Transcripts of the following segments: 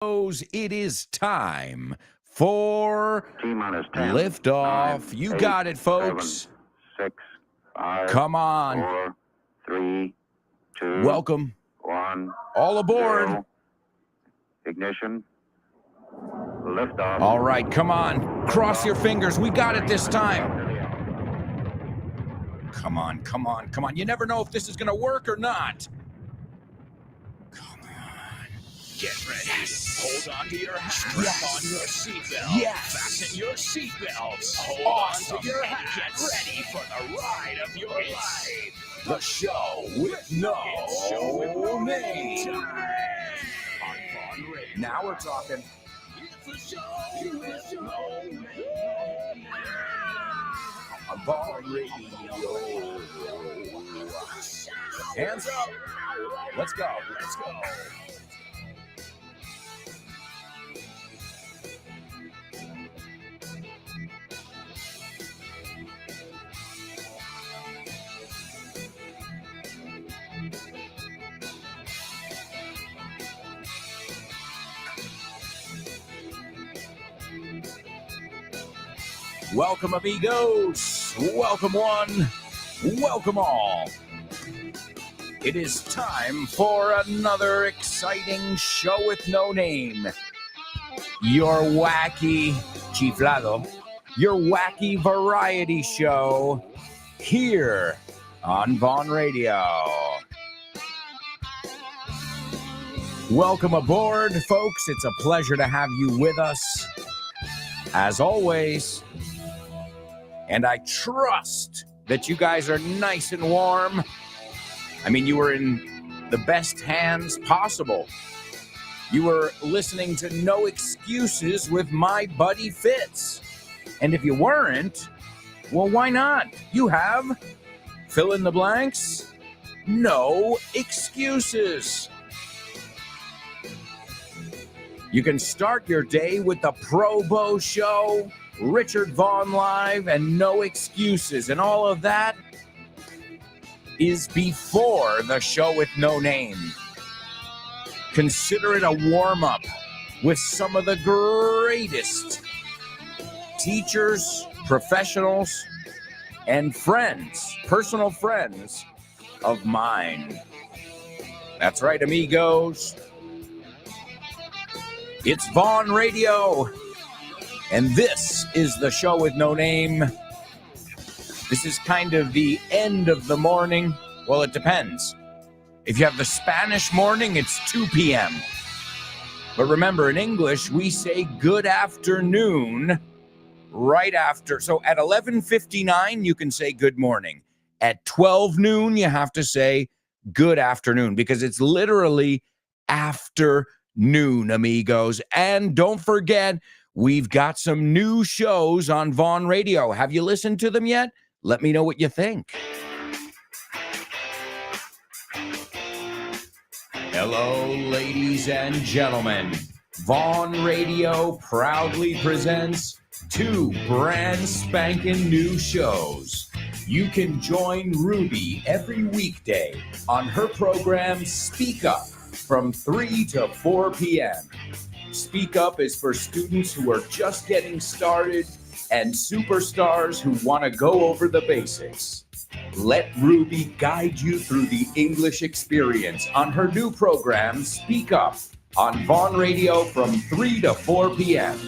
It is time for T-minus 10, liftoff. 9, You 8, got it, folks. 7, 6, 5, Come on. 4, 3, 2, Welcome. 1. All aboard. 0. Ignition. Liftoff. All right, come on. Cross your fingers. We got it this time. Come on, come on, come on. You never know if this is going to work or not. Come on. Get ready. Yes. Hold on to your hat. Strap on your seatbelt. Yes. Fasten your seatbelts. Hold Awesome. on to your hat. Get ready for the ride of your life. The show with no name. On Vaughn Radio. Now we're talking. It's the show with no name. On Vaughn Radio. Hands up. Let's go. Let's go. Welcome, amigos. Welcome one. Welcome all. It is time for another exciting show with no name. Your wacky chiflado, your wacky variety show here on Vaughn Radio. Welcome aboard, folks. It's a pleasure to have you with us, as always. And I trust that you guys are nice and warm. I mean, you were in the best hands possible. You were listening to No Excuses with my buddy Fitz. And if you weren't, well, why not? You have, fill in the blanks, no excuses. You can start your day with the Pro Bow Show, Richard Vaughn Live, and No Excuses. And all of that is before the show with no name. Consider it a warm-up with some of the greatest teachers, professionals, and friends, personal friends of mine. That's right, amigos. It's Vaughn Radio, and this is the show with no name. This is kind of the end of the morning. Well, it depends. If you have the Spanish morning, it's 2 p.m. But remember, in English, we say good afternoon right after. So at 11:59, you can say good morning. At 12 noon, you have to say good afternoon because it's literally afternoon, amigos. And don't forget, we've got some new shows on Vaughn Radio. Have you listened to them yet? Let me know what you think. Hello, ladies and gentlemen. Vaughn Radio proudly presents 2 brand spanking new shows. You can join Ruby every weekday on her program Speak Up from 3 to 4 p.m. Speak Up is for students who are just getting started and superstars who want to go over the basics. Let Ruby guide you through the English experience on her new program, Speak Up, on Vaughn Radio from 3 to 4 p.m.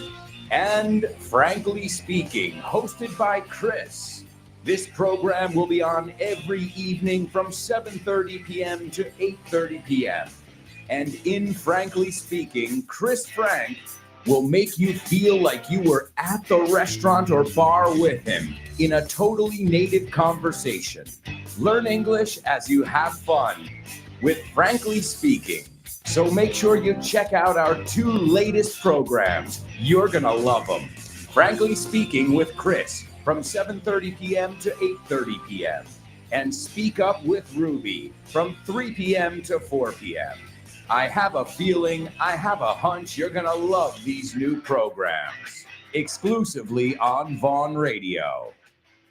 And Frankly Speaking, hosted by Chris. This program will be on every evening from 7:30 p.m. to 8:30 p.m. And in Frankly Speaking, Chris Frank will make you feel like you were at the restaurant or bar with him in a totally native conversation. Learn English as you have fun with Frankly Speaking. So make sure you check out our 2 latest programs. You're going to love them. Frankly Speaking with Chris from 7:30 p.m. to 8:30 p.m. and Speak Up with Ruby from 3 p.m. to 4 p.m. I have a feeling, I have a hunch you're going to love these new programs. Exclusively on Vaughn Radio.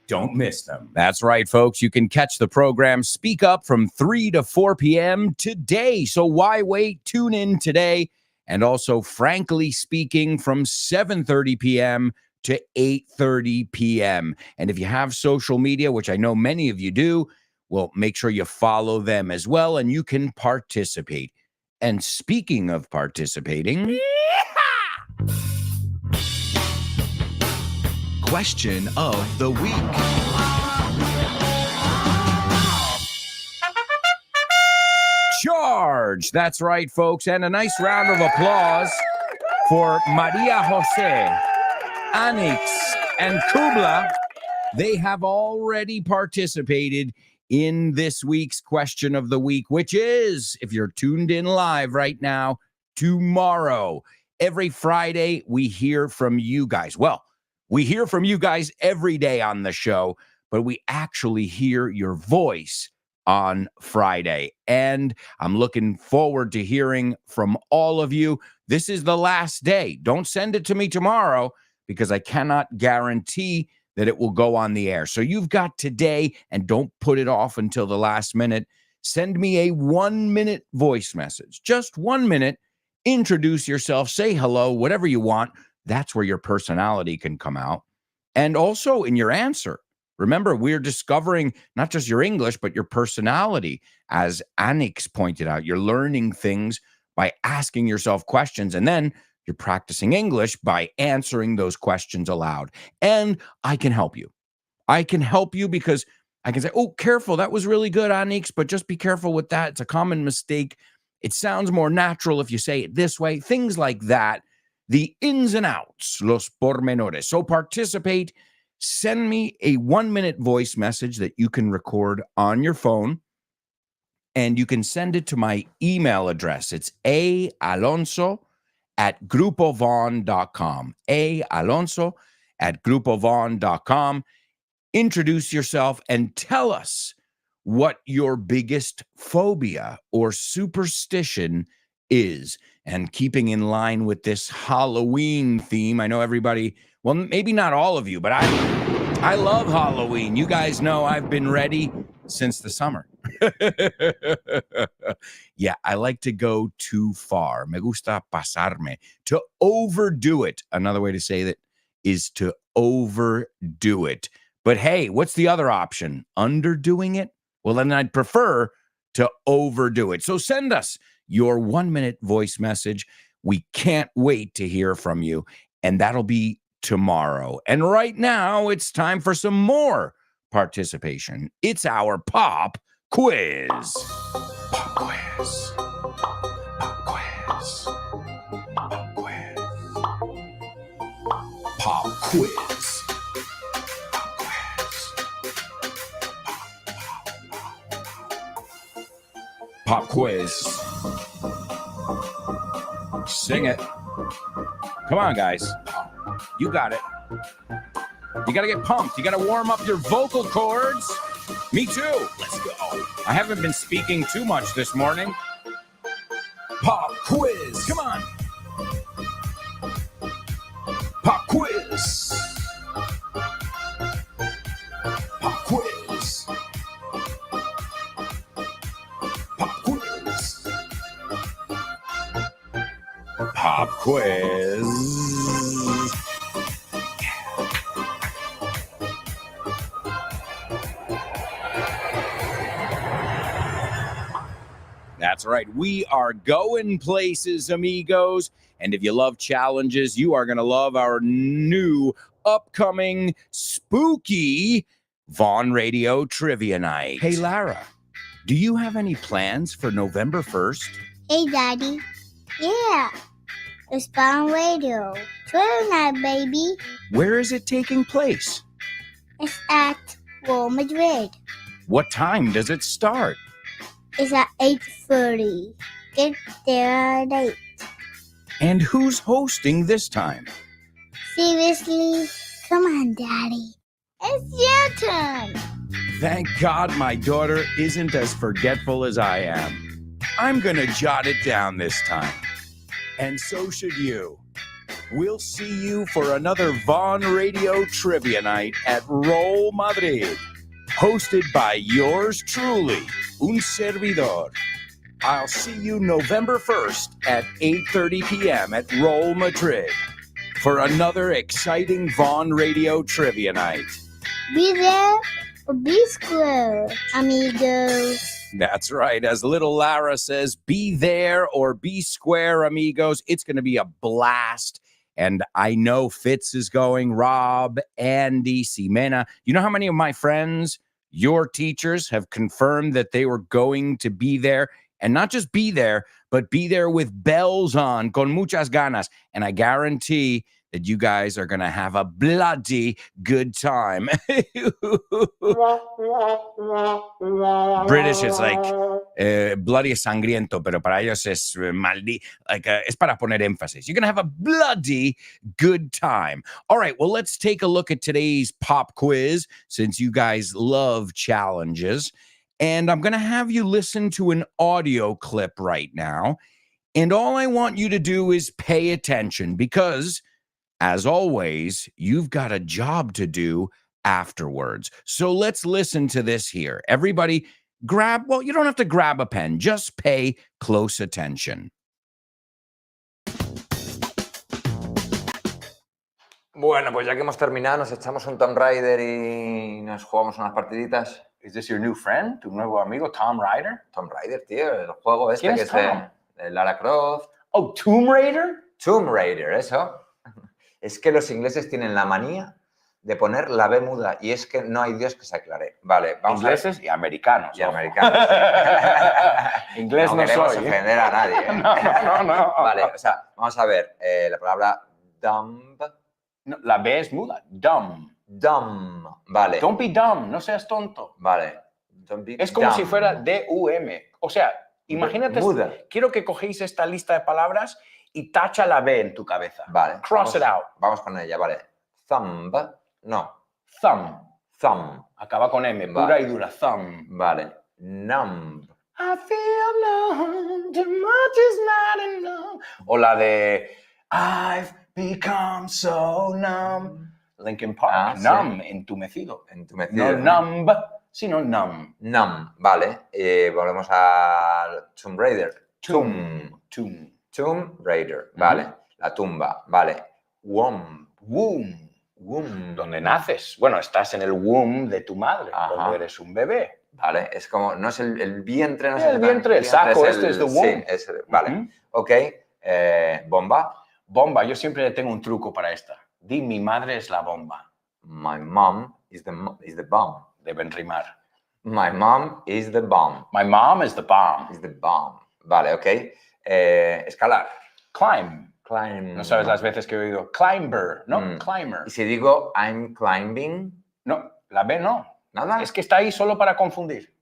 Don't miss them. That's right, folks. You can catch the program Speak Up from 3 to 4 p.m. today. So why wait? Tune in today and also Frankly Speaking from 7:30 p.m. to 8:30 p.m. And if you have social media, which I know many of you do, well, make sure you follow them as well, and you can participate. And speaking of participating, Question of the week. charge. That's right, folks. And a nice round of applause for Maria Jose, Anix, and Kubla. They have already participated in this week's question of the week, which is, if you're tuned in live right now, tomorrow. Every Friday, we hear from you guys. Well, we hear from you guys every day on the show, but we actually hear your voice on Friday. And I'm looking forward to hearing from all of you. This is the last day. Don't send it to me tomorrow because I cannot guarantee that it will go on the air. So you've got today, and don't put it off until the last minute. Send me a 1-minute voice message, just 1 minute. Introduce yourself, say hello, whatever you want. That's where your personality can come out. And also in your answer, remember, we're discovering not just your English, but your personality. As Anix pointed out, you're learning things by asking yourself questions, and then you're practicing English by answering those questions aloud. And I can help you. I can help you because I can say, oh, careful, that was really good, Anix, but just be careful with that. It's a common mistake. It sounds more natural if you say it this way. Things like that. The ins and outs, los pormenores. So participate. Send me a 1-minute voice message that you can record on your phone, and you can send it to my email address. It's aalonso@grupovon.com. aalonso@grupovon.com. Introduce yourself and tell us what your biggest phobia or superstition is. And keeping in line with this Halloween theme, I know everybody, well, maybe not all of you, but I love Halloween. You guys know I've been ready since the summer. Yeah, I like to go too far. Me gusta pasarme. To overdo it. Another way to say that is to overdo it. But hey, what's the other option? Underdoing it? Well, then I'd prefer to overdo it. So send us your 1-minute voice message. We can't wait to hear from you. And that'll be tomorrow. And right now, it's time for some more participation. It's our pop quiz. Pop quiz. Pop quiz. Pop quiz. Pop quiz. Pop quiz. Sing it. Come on, guys. You got it. You got to get pumped. You got to warm up your vocal cords. Me too. Let's go. I haven't been speaking too much this morning. Pop quiz. Come on. Pop quiz. Pop quiz. Pop quiz. Pop quiz. That's right. We are going places, amigos. And if you love challenges, you are going to love our new upcoming spooky Vaughn Radio Trivia Night. Hey, Lara, do you have any plans for November 1st? Hey, Daddy. Yeah. It's Vaughn Radio Trivia Night, baby. Where is it taking place? It's at Real Madrid. What time does it start? It's at 8:30. Get there at 8. And who's hosting this time? Seriously? Come on, Daddy. It's your turn. Thank God my daughter isn't as forgetful as I am. I'm going to jot it down this time. And so should you. We'll see you for another Vaughn Radio Trivia Night at Real Madrid, hosted by yours truly, un servidor. I'll see you November 1st at 8:30 p.m. at Roll Madrid for another exciting Vaughn Radio Trivia Night. Be there or be square, amigos. That's right. As little Lara says, be there or be square, amigos. It's going to be a blast. And I know Fitz is going, Rob, Andy, Ximena. You know how many of my friends, your teachers, have confirmed that they were going to be there? And not just be there, but be there with bells on, con muchas ganas. And I guarantee that you guys are going to have a bloody good time. British is like bloody es sangriento, pero para ellos es es para poner énfasis. You're going to have a bloody good time. All right, well, let's take a look at today's pop quiz since you guys love challenges. And I'm going to have you listen to an audio clip right now. And all I want you to do is pay attention because, as always, you've got a job to do afterwards. So let's listen to this here. Everybody you don't have to grab a pen. Just pay close attention. Bueno, pues ya que hemos terminado, nos echamos un Tomb Raider y nos jugamos unas partiditas. Is this your new friend? ¿Tu nuevo amigo, Tom Raider? Tomb Raider, tío, el juego este ¿Quién que es es Tom? de Lara Croft. Oh, Tomb Raider? Tomb Raider, eso. Es que los ingleses tienen la manía de poner la B muda y es que no hay Dios que se aclare. Vale, vamos Ingleses y americanos. Y ojo. americanos. Inglés no queremos soy. ofender a nadie. ¿eh? No. Vale, o sea, vamos a ver la palabra dumb. No, la B es muda. Dumb. Dumb. Vale. Don't be dumb. No seas tonto. Vale. Don't be Es como dumb. si fuera D-U-M. O sea, imagínate. Muda. Quiero que cogéis esta lista de palabras y tacha la B en tu cabeza. Vale. Cross it out. Vamos con ella, vale. Thumb. No. Thumb. Thumb. Acaba con M. Pura Vale. y dura. Thumb. Vale. Numb. I feel numb, too much is not enough. O la de I've become so numb. Linkin Park. Ah, sí. Numb, entumecido. Entumecido. No numb, sino numb. Numb. Vale. Volvemos a Tomb Raider. Tomb Raider. Vale. La tumba. Vale. Womb. Womb. Womb. Donde naces. Bueno, estás en el womb de tu madre, Ajá. cuando eres un bebé. Vale. Es como, no es el vientre, no Sí, sé el qué vientre, el saco, este es the womb. Sí, vale. Ujú. Ok. Bomba. Bomba, yo siempre tengo un truco para esta. Di, mi madre es la bomba. My mom is the bomb. Deben rimar. My mom is the bomb. My mom is the bomb. Is the bomb. Vale, ok. Escalar. Climb. Climb. No sabes las veces que he oído climber, ¿no? Mm. Climber. Y si digo I'm climbing, No, la B no. nada. Es que está ahí solo para confundir.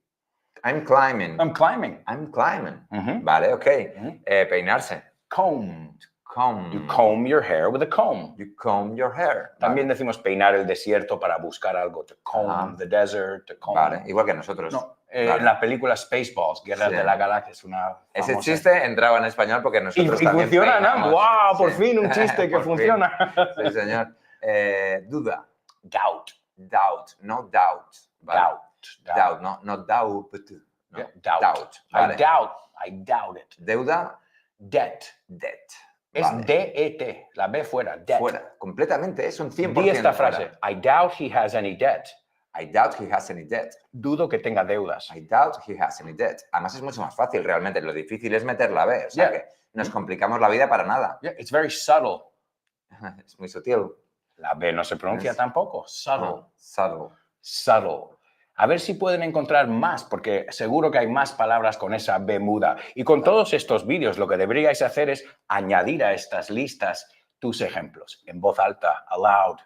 I'm climbing. I'm climbing. I'm climbing. Ujú. Vale, ok. Ujú. Peinarse. Comb. Comb. You comb your hair with a comb. You comb your hair. También decimos peinar el desierto para buscar algo. To comb Ajá. the desert, to comb. Vale, igual que nosotros. No, Vale. en la película Spaceballs, Guerras Sí. de la Galaxia, es una Ese famosa. chiste entraba en español porque Y nosotros también funciona, peinamos. ¿no? ¡Wow! Por Sí. fin un chiste que Por fin. funciona. Sí, señor. Duda. Doubt. Doubt. No doubt. Vale. Doubt. Doubt. No doubt. No. Yeah, doubt. Doubt. Vale. I doubt it. Deuda. Debt. Debt. Es Vale. D-E-T. La B fuera. Debt. Fuera. Completamente. Es un 100%. Di esta fuera. frase. I doubt he has any debt. I doubt he has any debt. Dudo que tenga deudas. I doubt he has any debt. Además es mucho más fácil realmente. Lo difícil es meter la B. O sea Yeah. que nos complicamos la vida para nada. Yeah, it's very subtle. Es muy sutil. La B no se pronuncia Es- tampoco. Subtle. No, subtle. Subtle. A ver si pueden encontrar más, porque seguro que hay más palabras con esa B muda. Y con todos estos vídeos lo que deberíais hacer es añadir a estas listas tus ejemplos en voz alta, aloud.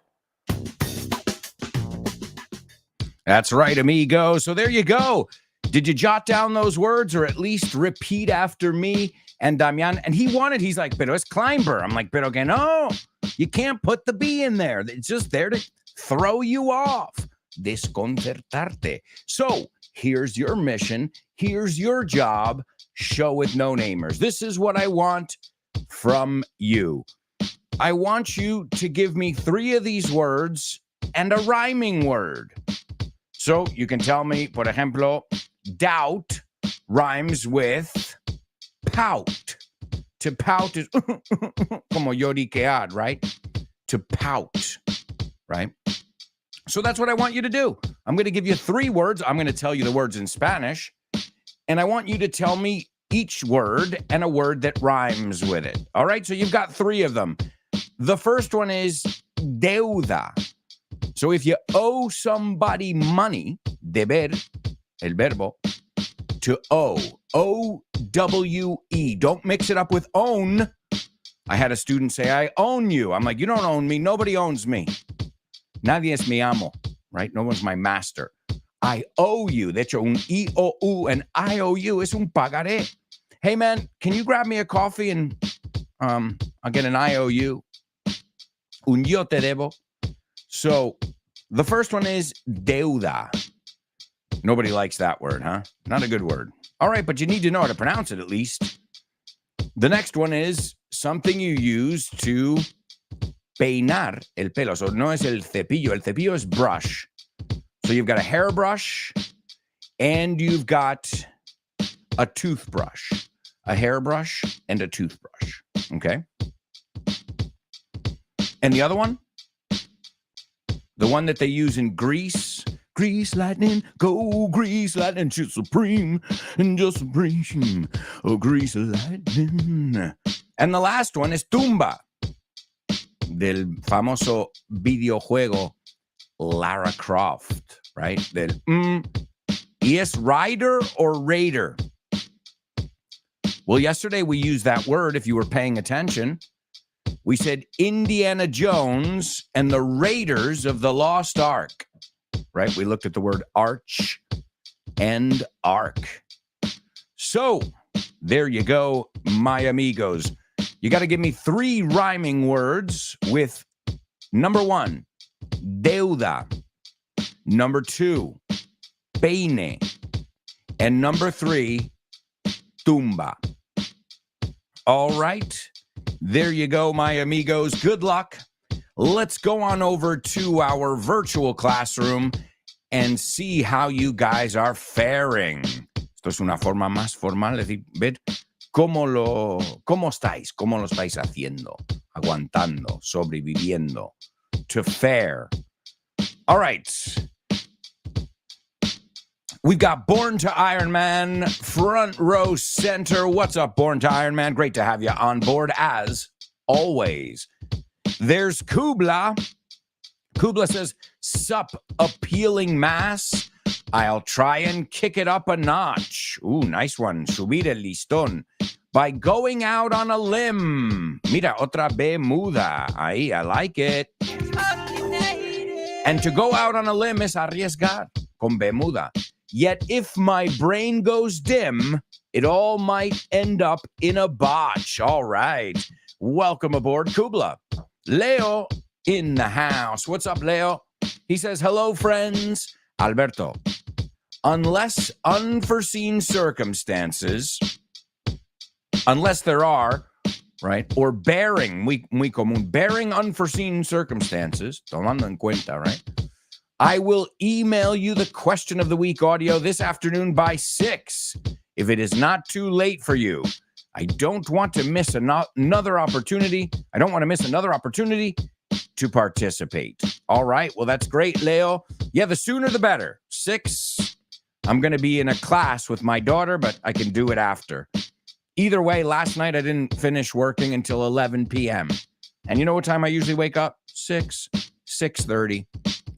That's right, amigo. So there you go. Did you jot down those words or at least repeat after me and Damian? And he's like, pero es climber. I'm like, pero que no. You can't put the B in there. It's just there to throw you off. Desconcertarte. So here's your mission. Here's your job. Show with no namers. This is what I want from you. I want you to give me 3 of these words and a rhyming word. So you can tell me, por ejemplo, doubt rhymes with pout. To pout is como lloriquear, right? To pout, right? So that's what I want you to do. I'm going to give you 3 words. I'm going to tell you the words in Spanish, and I want you to tell me each word and a word that rhymes with it. All right? So you've got 3 of them. The first one is deuda. So if you owe somebody money, deber, el verbo, to owe, O-W-E. Don't mix it up with own. I had a student say, I own you. I'm like, you don't own me. Nobody owns me. Nadie es mi amo, right? No one's my master. I owe you. De hecho, un I-O-U and I-O-U es un pagaré. Hey, man, can you grab me a coffee and I'll get an I-O-U? Un yo te debo. So the first one is deuda. Nobody likes that word, huh? Not a good word. All right, but you need to know how to pronounce it at least. The next one is something you use to peinar el pelo. So no es el cepillo. El cepillo is brush. So you've got a hairbrush and you've got a toothbrush. A hairbrush and a toothbrush. Okay? And the other one? The one that they use in Grease. Grease lightning, go Grease lightning, shoot supreme, and just supreme, oh Grease lightning. And the last one is tumba, del famoso videojuego Lara Croft, right? Del y es rider or raider. Well, yesterday we used that word, if you were paying attention. We said Indiana Jones and the Raiders of the Lost Ark. Right? We looked at the word arch and ark. So there you go, my amigos. You got to give me 3 rhyming words with number 1, deuda. Number 2, peine. And number 3, tumba. All right. There you go, my amigos. Good luck. Let's go on over to our virtual classroom and see how you guys are faring. Esto es una forma más formal de decir, ver cómo estáis, cómo lo estáis haciendo, aguantando, sobreviviendo, to fare. All right. We've got Born to Iron Man, front row center. What's up, Born to Iron Man? Great to have you on board as always. There's Kubla. Kubla says, sup, appealing mass. I'll try and kick it up a notch. Ooh, nice one. Subir el listón. By going out on a limb. Mira, otra B muda. Ahí, I like it. And to go out on a limb is arriesgar. Con B muda. Yet if my brain goes dim, it all might end up in a botch. All right. Welcome aboard, Kubla. Leo in the house. What's up, Leo? He says, hello, friends. Alberto, unless unforeseen circumstances, unless there are, right, or bearing, muy común, bearing unforeseen circumstances, tomando en cuenta, right, I will email you the question of the week audio this afternoon by 6, if it is not too late for you. I don't want to miss another opportunity. I don't want to miss another opportunity to participate. All right. Well, that's great, Leo. Yeah, the sooner the better. 6. I'm going to be in a class with my daughter, but I can do it after. Either way, last night I didn't finish working until 11 p.m. And you know what time I usually wake up? 6:30.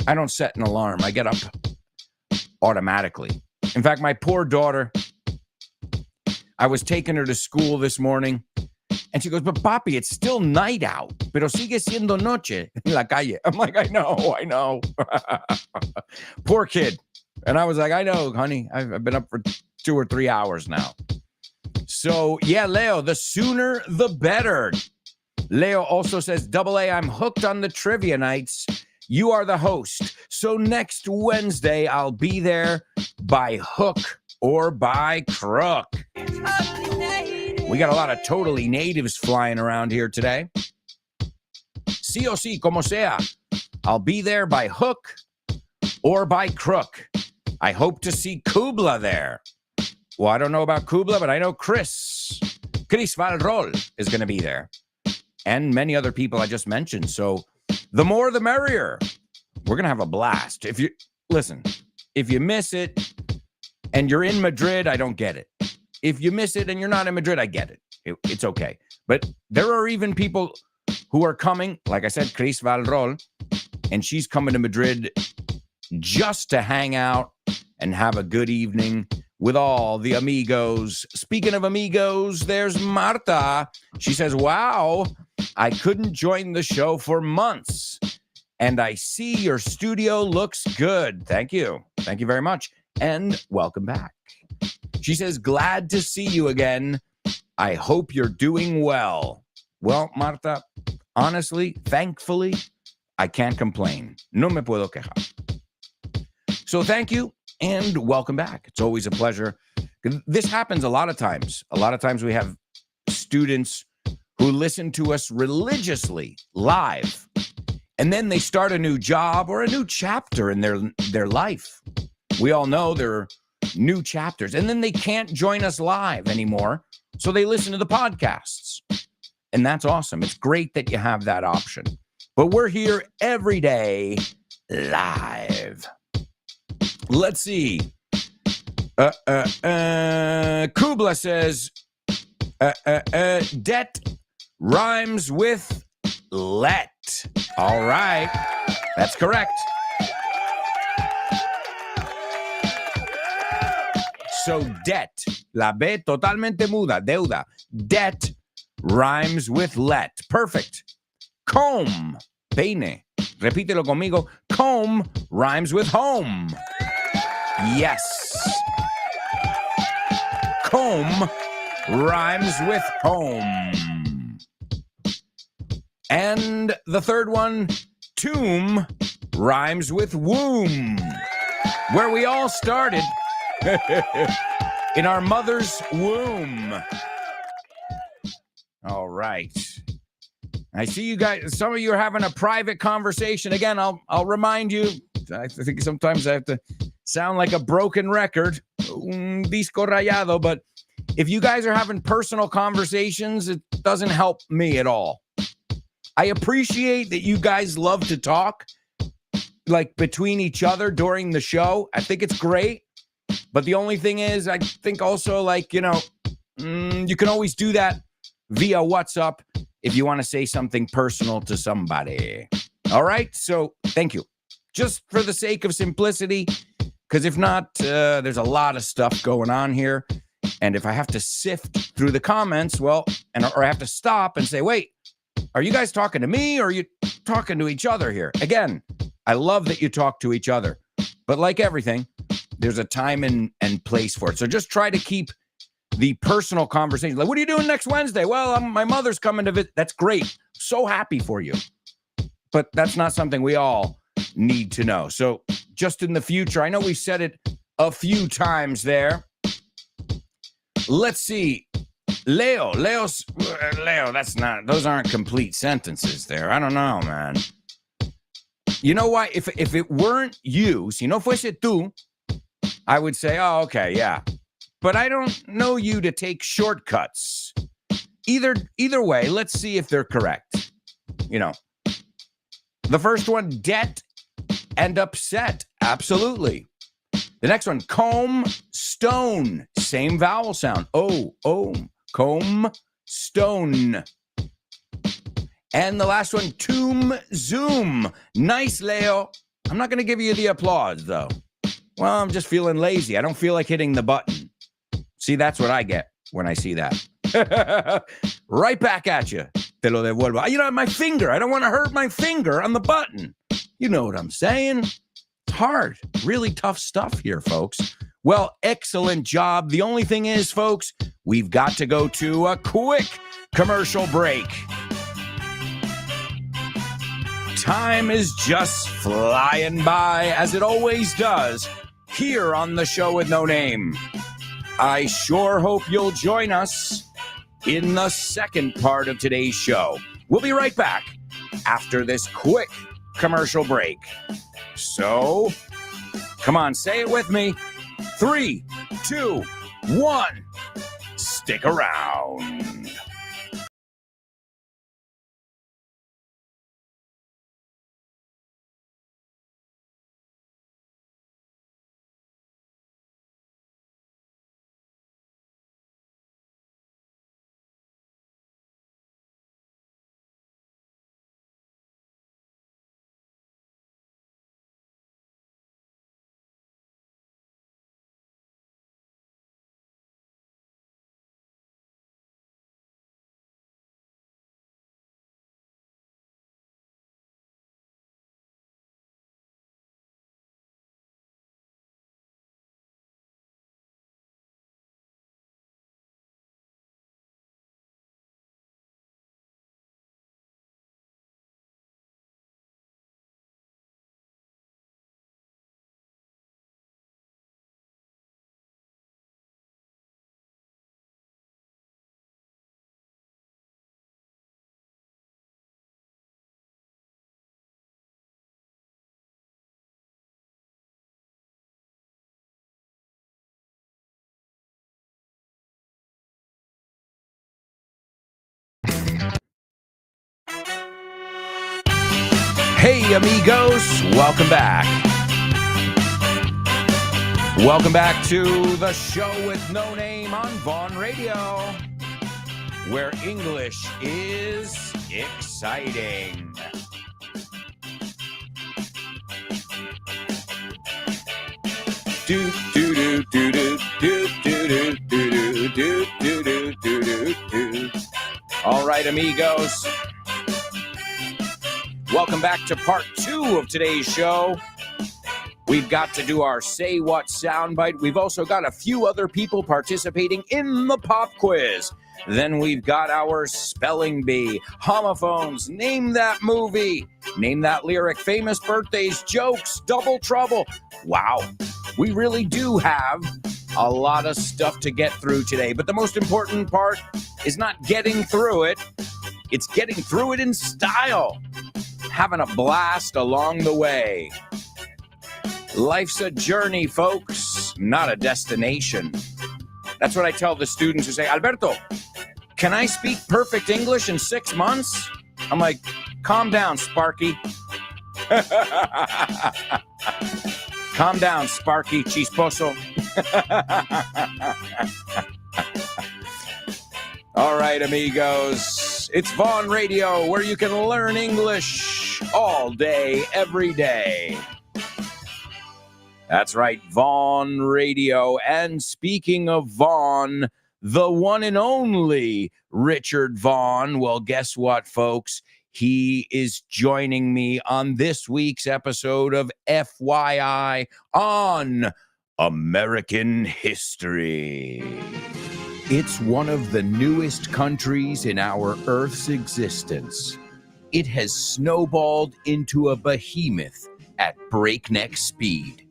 I don't set an alarm. I get up automatically. In fact, my poor daughter, I was taking her to school this morning, and she goes, but papi, it's still night out, pero sigue siendo noche en la calle. I'm like, I know. Poor kid. And I was like, I know, honey. I've been up for 2 or 3 hours now. So, yeah, Leo, the sooner the better. Leo also says, AA, I'm hooked on the trivia nights. You are the host. So next Wednesday, I'll be there by hook or by crook. We got a lot of totally natives flying around here today. Sí o sí, como sea. I'll be there by hook or by crook. I hope to see Kubla there. Well, I don't know about Kubla, but I know Chris Chris Valrol is going to be there, and many other people I just mentioned. So the more the merrier. We're going to have a blast. If you miss it and you're in Madrid, I don't get it. If you miss it and you're not in Madrid, I get it. It's okay. But there are even people who are coming, like I said, Chris Valrol, and she's coming to Madrid just to hang out and have a good evening with all the amigos. Speaking of amigos, there's Marta. She says, wow, I couldn't join the show for months. And I see your studio looks good. Thank you. Thank you very much. And welcome back. She says, glad to see you again. I hope you're doing well. Well, Marta, honestly, thankfully, I can't complain. No me puedo quejar. So thank you and welcome back. It's always a pleasure. This happens a lot of times. A lot of times we have students who listen to us religiously live. And then they start a new job or a new chapter in their life. We all know there are new chapters. And then they can't join us live anymore. So they listen to the podcasts. And that's awesome. It's great that you have that option. But we're here every day live. Let's see. Kubla says, debt rhymes with let. All right. That's correct. So debt, la B totalmente muda, deuda. Debt rhymes with let. Perfect. Comb, peine. Repítelo conmigo. Comb rhymes with home. Yes. Comb rhymes with home. And the third one, tomb, rhymes with womb, where we all started in our mother's womb. All right. I see you guys, some of you are having a private conversation. Again, I'll remind you, I think sometimes I have to sound like a broken record, disco rayado, but if you guys are having personal conversations, it doesn't help me at all. I appreciate that you guys love to talk, like between each other during the show. I think it's great. But the only thing is, I think also, like, you know, you can always do that via WhatsApp if you want to say something personal to somebody. All right. So thank you. Just for the sake of simplicity, because if not, there's a lot of stuff going on here. And if I have to sift through the comments, well, or I have to stop and say, wait, are you guys talking to me or are you talking to each other here? Again, I love that you talk to each other. But like everything, there's a time and place for it. So just try to keep the personal conversation. Like, what are you doing next Wednesday? Well, my mother's coming to visit. That's great. So happy for you. But that's not something we all need to know. So just in the future, I know we said it a few times there. Let's see. Leo, those aren't complete sentences there. I don't know, man. You know why? If it weren't you, si no fuese tú, I would say, oh, okay, yeah. But I don't know you to take shortcuts. Either way, let's see if they're correct. You know, the first one, debt and upset. Absolutely. The next one, comb, stone. Same vowel sound. Oh, comb, stone. And the last one, tomb, zoom. Nice, Leo. I'm not going to give you the applause, though. Well, I'm just feeling lazy. I don't feel like hitting the button. See, that's what I get when I see that. Right back at you. Te lo devuelvo. You know, my finger. I don't want to hurt my finger on the button. You know what I'm saying? It's hard. Really tough stuff here, folks. Well, excellent job. The only thing is, folks, we've got to go to a quick commercial break. Time is just flying by, as it always does, here on the show with no name. I sure hope you'll join us in the second part of today's show. We'll be right back after this quick commercial break. So, come on, say it with me. 3, 2, 1. Stick around. Hey, amigos, welcome back. Welcome back to the show with no name on Vaughn Radio, where English is exciting. Do do do do do do do do do do do do do. All right, amigos. Welcome back to part 2 of today's show. We've got to do our Say What soundbite. We've also got a few other people participating in the pop quiz. Then we've got our spelling bee, homophones, name that movie, name that lyric, famous birthdays, jokes, double trouble. Wow, we really do have a lot of stuff to get through today. But the most important part is not getting through it. It's getting through it in style. Having a blast along the way. Life's a journey, folks, not a destination. That's what I tell the students who say, Alberto, can I speak perfect English in 6 months? I'm like, calm down, Sparky. Calm down, Sparky Chisposo. All right, amigos. It's Vaughn Radio, where you can learn English all day, every day. That's right, Vaughn Radio. And speaking of Vaughn, the one and only Richard Vaughn. Well, guess what, folks? He is joining me on this week's episode of FYI on American History. It's one of the newest countries in our Earth's existence. It has snowballed into a behemoth at breakneck speed.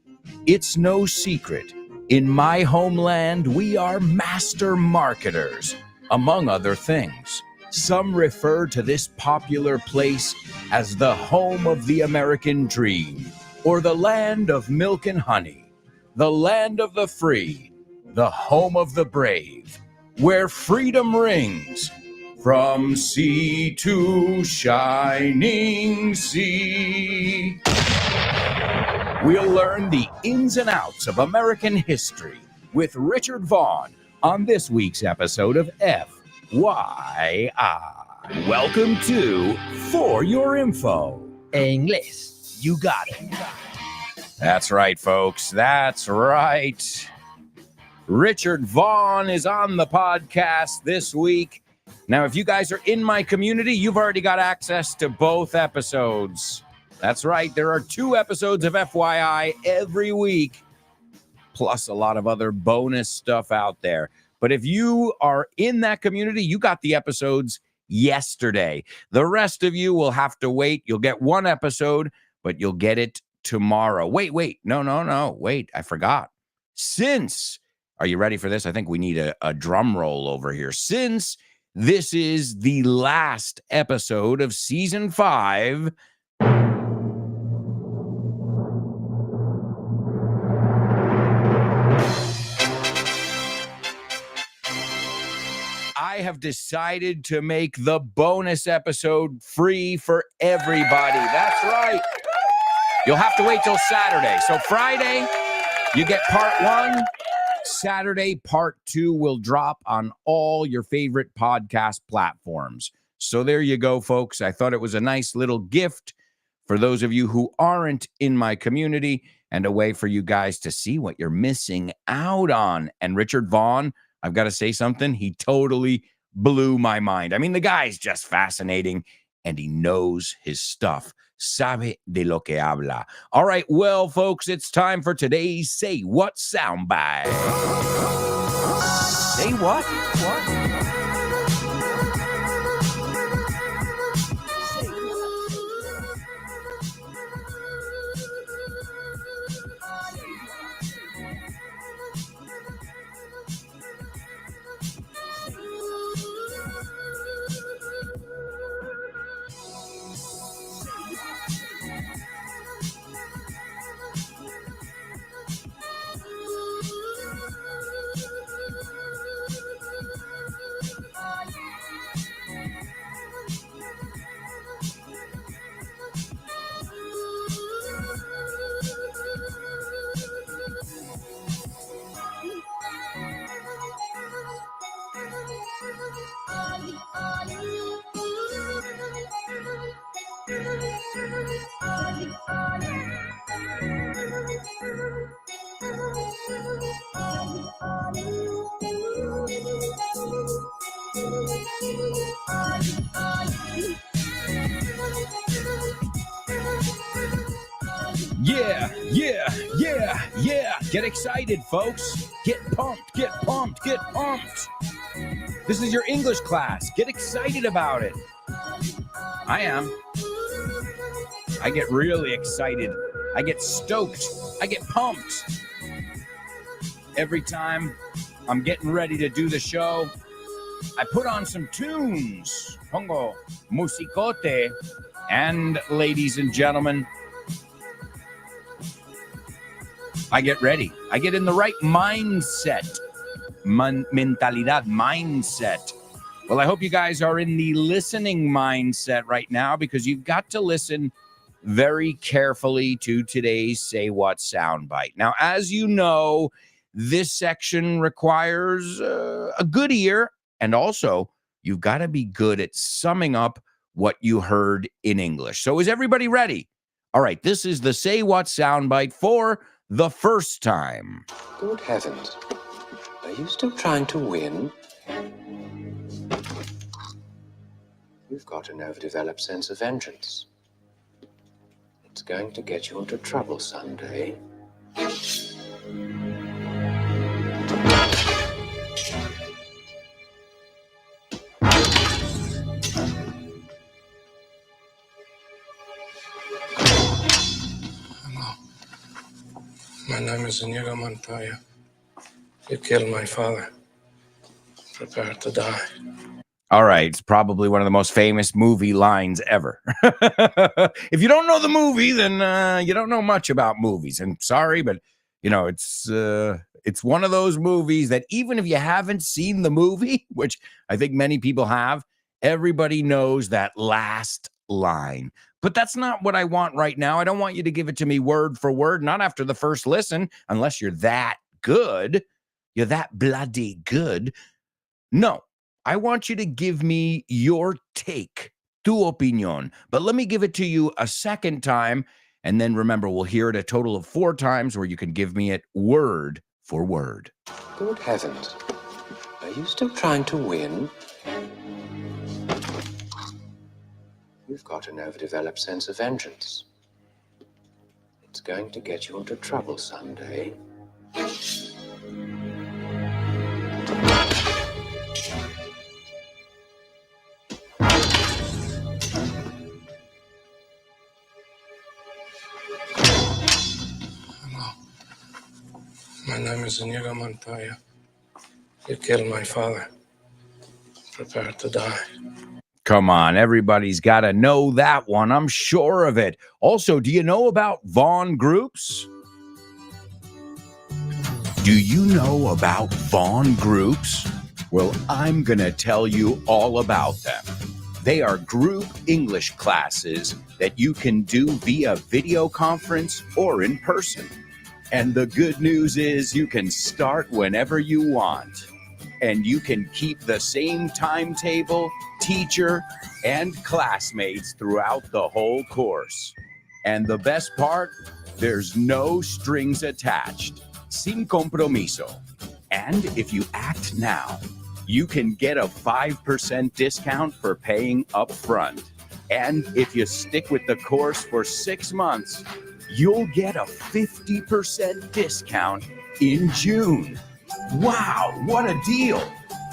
It's no secret. In my homeland, we are master marketers, among other things. Some refer to this popular place as the home of the American dream, or the land of milk and honey, the land of the free, the home of the brave, where freedom rings from sea to shining sea. We'll learn the ins and outs of American history with Richard Vaughn on this week's episode of FYI. Welcome to For Your Info. English. You got it. That's right, folks. That's right. Richard Vaughn is on the podcast this week. Now, if you guys are in my community, you've already got access to both episodes. That's right. There are 2 episodes of FYI every week, plus a lot of other bonus stuff out there. But if you are in that community, you got the episodes yesterday. The rest of you will have to wait. You'll get 1 episode, but you'll get it tomorrow. Wait. No. Wait, I forgot. Are you ready for this? I think we need a drum roll over here. Since this is the last episode of season 5, I have decided to make the bonus episode free for everybody. That's right. You'll have to wait till Saturday. So Friday, you get part 1. Saturday, part 2 will drop on all your favorite podcast platforms. So there you go, folks. I thought it was a nice little gift for those of you who aren't in my community and a way for you guys to see what you're missing out on. And Richard Vaughn, I've got to say something. He totally blew my mind. I mean, the guy's just fascinating and he knows his stuff. Sabe de lo que habla. All right, well, folks, it's time for today's Say What soundbite. Say what? Yeah, yeah, yeah, yeah. Get excited, folks. Get pumped, get pumped, get pumped. This is your English class. Get excited about it. I am. I get really excited. I get stoked. I get pumped. Every time I'm getting ready to do the show, I put on some tunes. Pongo musicote. And ladies and gentlemen, I get ready. I get in the right mindset. Mentalidad, mindset. Well, I hope you guys are in the listening mindset right now, because you've got to listen very carefully to today's Say What soundbite. Now, as you know, this section requires a good ear, and also you've got to be good at summing up what you heard in English. So is everybody ready? All right, this is the Say What soundbite for the first time. Good heavens. Are you still trying to win? You've got an overdeveloped sense of vengeance. It's going to get you into trouble someday. Hello. My name is Inigo Montoya. You killed my father. Prepare to die. All right, it's probably one of the most famous movie lines ever. If you don't know the movie, then you don't know much about movies. And sorry, but you know, it's one of those movies that even if you haven't seen the movie, which I think many people have, everybody knows that last line. But that's not what I want right now. I don't want you to give it to me word for word, not after the first listen, unless you're that good. You're that bloody good. No, I want you to give me your take, tu opinión. But let me give it to you a second time. And then remember, we'll hear it a total of 4 times where you can give me it word for word. Good heavens. Are you still trying to win? You've got an overdeveloped sense of vengeance. It's going to get you into trouble someday. Hello. My name is Inigo Montoya. You killed my father. Prepare to die. Come on, everybody's got to know that one. I'm sure of it. Also, do you know about Vaughn Groups? Do you know about Vaughn Groups? Well, I'm going to tell you all about them. They are group English classes that you can do via video conference or in person. And the good news is you can start whenever you want. And you can keep the same timetable, teacher, and classmates throughout the whole course. And the best part, there's no strings attached. Sin compromiso. And if you act now, you can get a 5% discount for paying up front. And if you stick with the course for 6 months, you'll get a 50% discount in June. Wow, what a deal!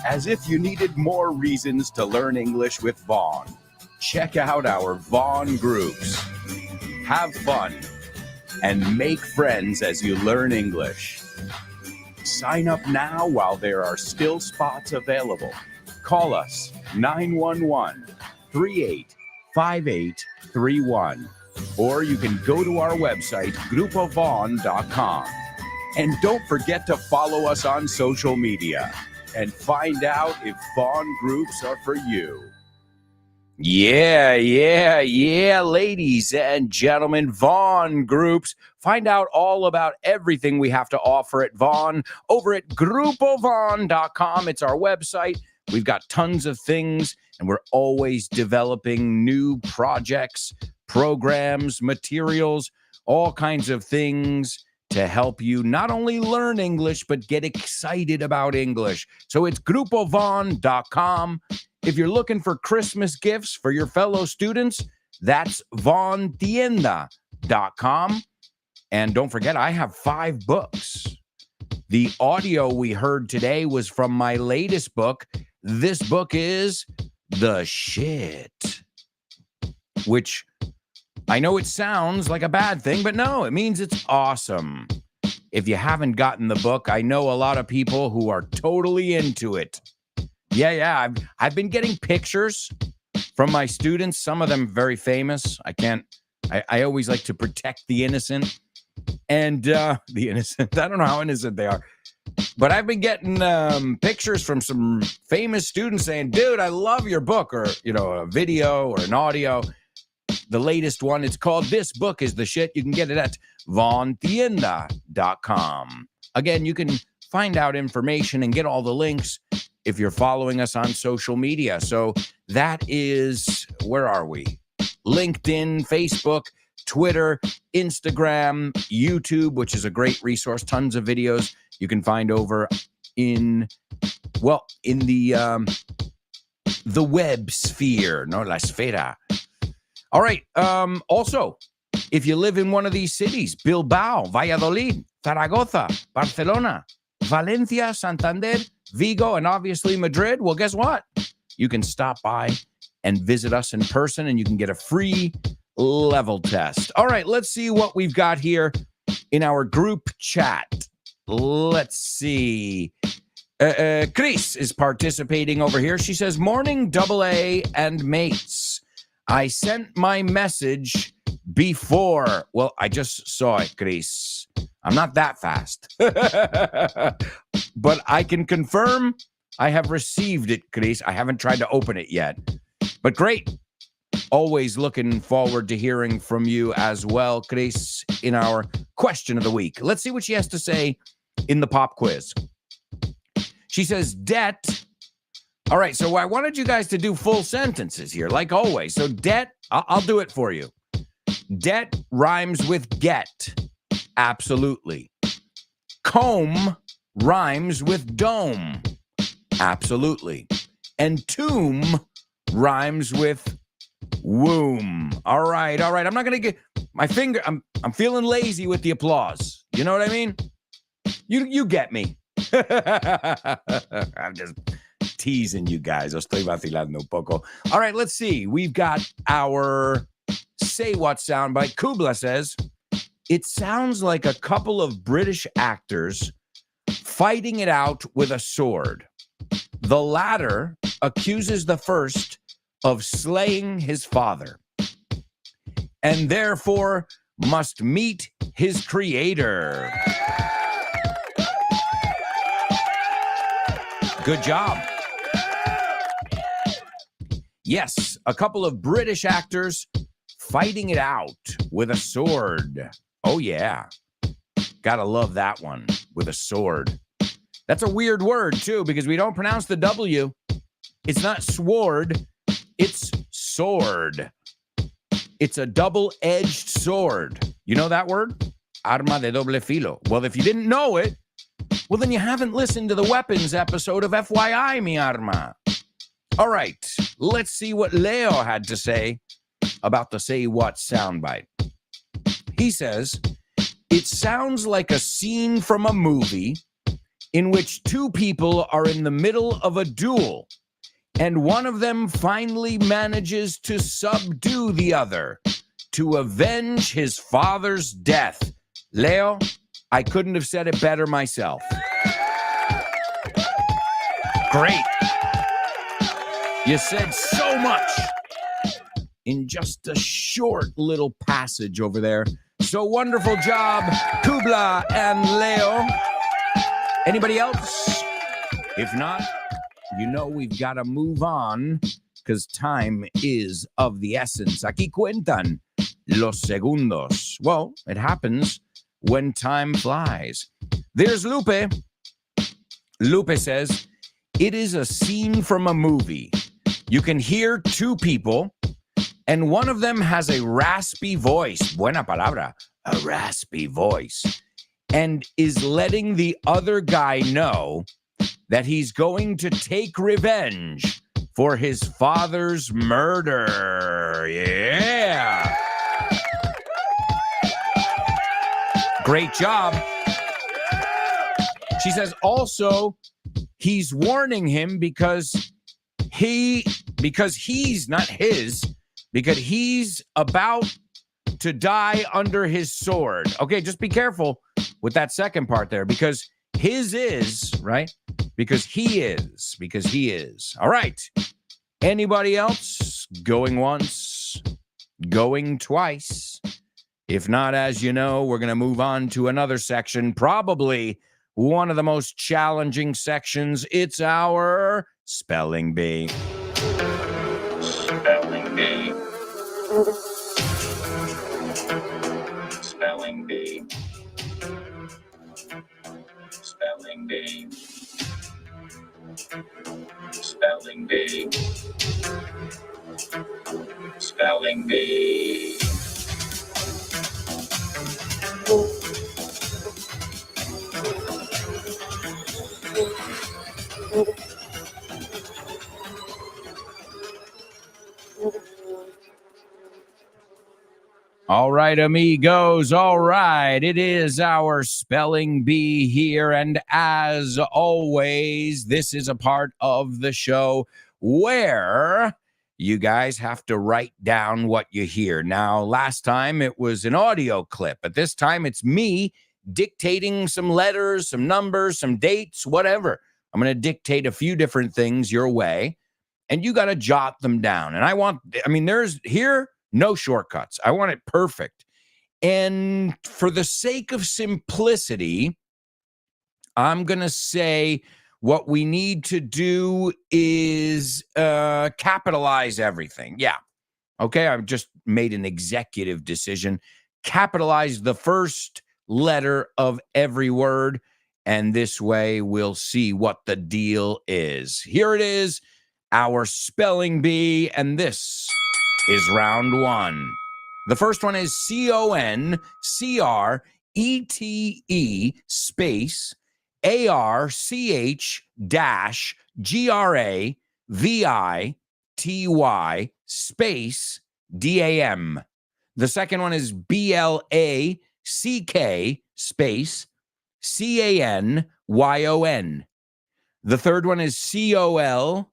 As if you needed more reasons to learn English with Vaughn. Check out our Vaughn Groups. Have fun and make friends as you learn English. Sign up now while there are still spots available. Call us 911-385831. Or you can go to our website, grupovaughn.com. And don't forget to follow us on social media and find out if Vaughn Groups are for you. Yeah, ladies and gentlemen, Vaughn Groups. Find out all about everything we have to offer at Vaughn over at grupovaughn.com. It's our website. We've got tons of things, and we're always developing new projects, programs, materials, all kinds of things to help you not only learn English, but get excited about English. So it's grupovaughn.com. If you're looking for Christmas gifts for your fellow students, that's vaughntienda.com. And don't forget, I have 5 books. The audio we heard today was from my latest book. This book is The Shit, which I know it sounds like a bad thing, but no, it means it's awesome. If you haven't gotten the book, I know a lot of people who are totally into it. Yeah, I've been getting pictures from my students, some of them very famous. I always like to protect the innocent. And the innocent, I don't know how innocent they are. But I've been getting pictures from some famous students saying, dude, I love your book, or, a video or an audio. The latest one, it's called This Book is the Shit. You can get it at vontienda.com. Again, you can find out information and get all the links if you're following us on social media. So that is, where are we? LinkedIn, Facebook, Twitter, Instagram, YouTube, which is a great resource. Tons of videos you can find over in the web sphere, no, la esfera. All right. Also, if you live in one of these cities, Bilbao, Valladolid, Zaragoza, Barcelona, Valencia, Santander, Vigo, and obviously Madrid, well, guess what? You can stop by and visit us in person, and you can get a free level test. All right, let's see what we've got here in our group chat. Let's see. Chris is participating over here. She says, morning, AA and mates. I sent my message before. Well, I just saw it, Chris. I'm not that fast. But I can confirm I have received it, Chris. I haven't tried to open it yet. But great. Always looking forward to hearing from you as well, Chris, in our question of the week. Let's see what she has to say in the pop quiz. She says, debt. All right, so I wanted you guys to do full sentences here, like always. So debt, I'll do it for you. Debt rhymes with get. Absolutely. Comb rhymes with dome. Absolutely. And tomb rhymes with womb. All right. I'm not going to get my finger. I'm feeling lazy with the applause. You know what I mean? You get me. I'm just teasing you guys. Estoy vacilando un poco. All right, let's see. We've got our Say What soundbite. Kubla says, it sounds like a couple of British actors fighting it out with a sword. The latter accuses the first of slaying his father, and therefore must meet his creator. Good job. Yes, a couple of British actors fighting it out with a sword. Oh, yeah. Gotta love that one, with a sword. That's a weird word, too, because we don't pronounce the W. It's not sword, it's sword. It's a double-edged sword. You know that word? Arma de doble filo. Well, if you didn't know it, well, then you haven't listened to the weapons episode of FYI, mi arma. All right, let's see what Leo had to say about the Say What soundbite. He says, it sounds like a scene from a movie in which two people are in the middle of a duel, and one of them finally manages to subdue the other to avenge his father's death. Leo, I couldn't have said it better myself. Great. You said so much in just a short little passage over there. So wonderful job, Kubla and Leo. Anybody else? If not, you know we've got to move on because time is of the essence. Aquí cuentan los segundos. Well, it happens when time flies. There's Lupe. Lupe says, it is a scene from a movie. You can hear two people, and one of them has a raspy voice. Buena palabra. A raspy voice. And is letting the other guy know that he's going to take revenge for his father's murder. Yeah. Great job. She says also he's warning him because he's about to die under his sword. Okay, just be careful with that second part there, because his is, right? Because he is. All right. Anybody else? Going once, going twice. If not, as you know, we're going to move on to another section, probably one of the most challenging sections. It's our Spelling Bee. Spelling Bee. Spelling Bee. Spelling Bee. Spelling Bee. Spelling Bee. All right, amigos. All right. It is our Spelling Bee here. And as always, this is a part of the show where you guys have to write down what you hear. Now, last time it was an audio clip, but this time it's me dictating some letters, some numbers, some dates, whatever. I'm going to dictate a few different things your way, and you got to jot them down. And there's here no shortcuts. I want it perfect. And for the sake of simplicity, I'm going to say what we need to do is capitalize everything. Yeah. Okay. I've just made an executive decision. Capitalize the first letter of every word. And this way we'll see what the deal is. Here it is, our Spelling Bee. And this is round one. The first one is CONCRETE space ARCH-GRAVITY space DAM. The second one is BLACK space CANYON. The third one is COLORADO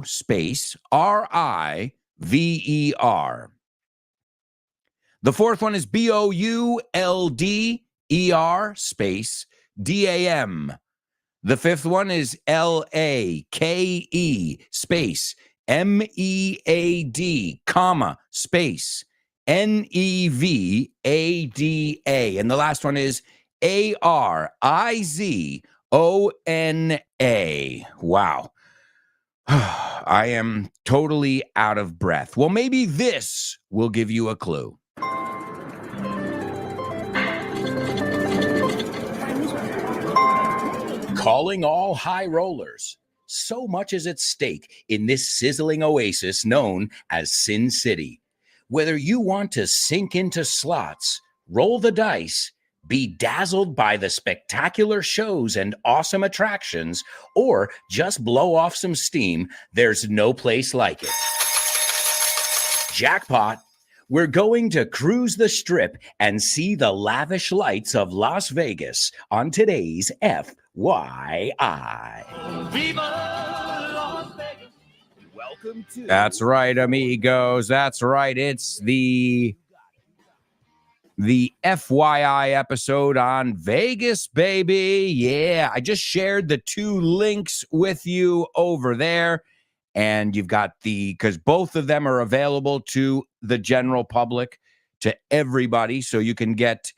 space RIVER. The fourth one is BOULDER space DAM. The fifth one is LAKE space MEAD, comma, space NEVADA. And the last one is ARIZONA. Wow. I am totally out of breath. Well, maybe this will give you a clue. Calling all high rollers. So much is at stake in this sizzling oasis known as Sin City. Whether you want to sink into slots, roll the dice, be dazzled by the spectacular shows and awesome attractions, or just blow off some steam, there's no place like it. Jackpot! We're going to cruise the strip and see the lavish lights of Las Vegas on today's FYI. Welcome to. That's right, amigos. That's right. It's the FYI episode on Vegas, baby. Yeah, I just shared the two links with you over there. And you've got because both of them are available to the general public, to everybody. So you can get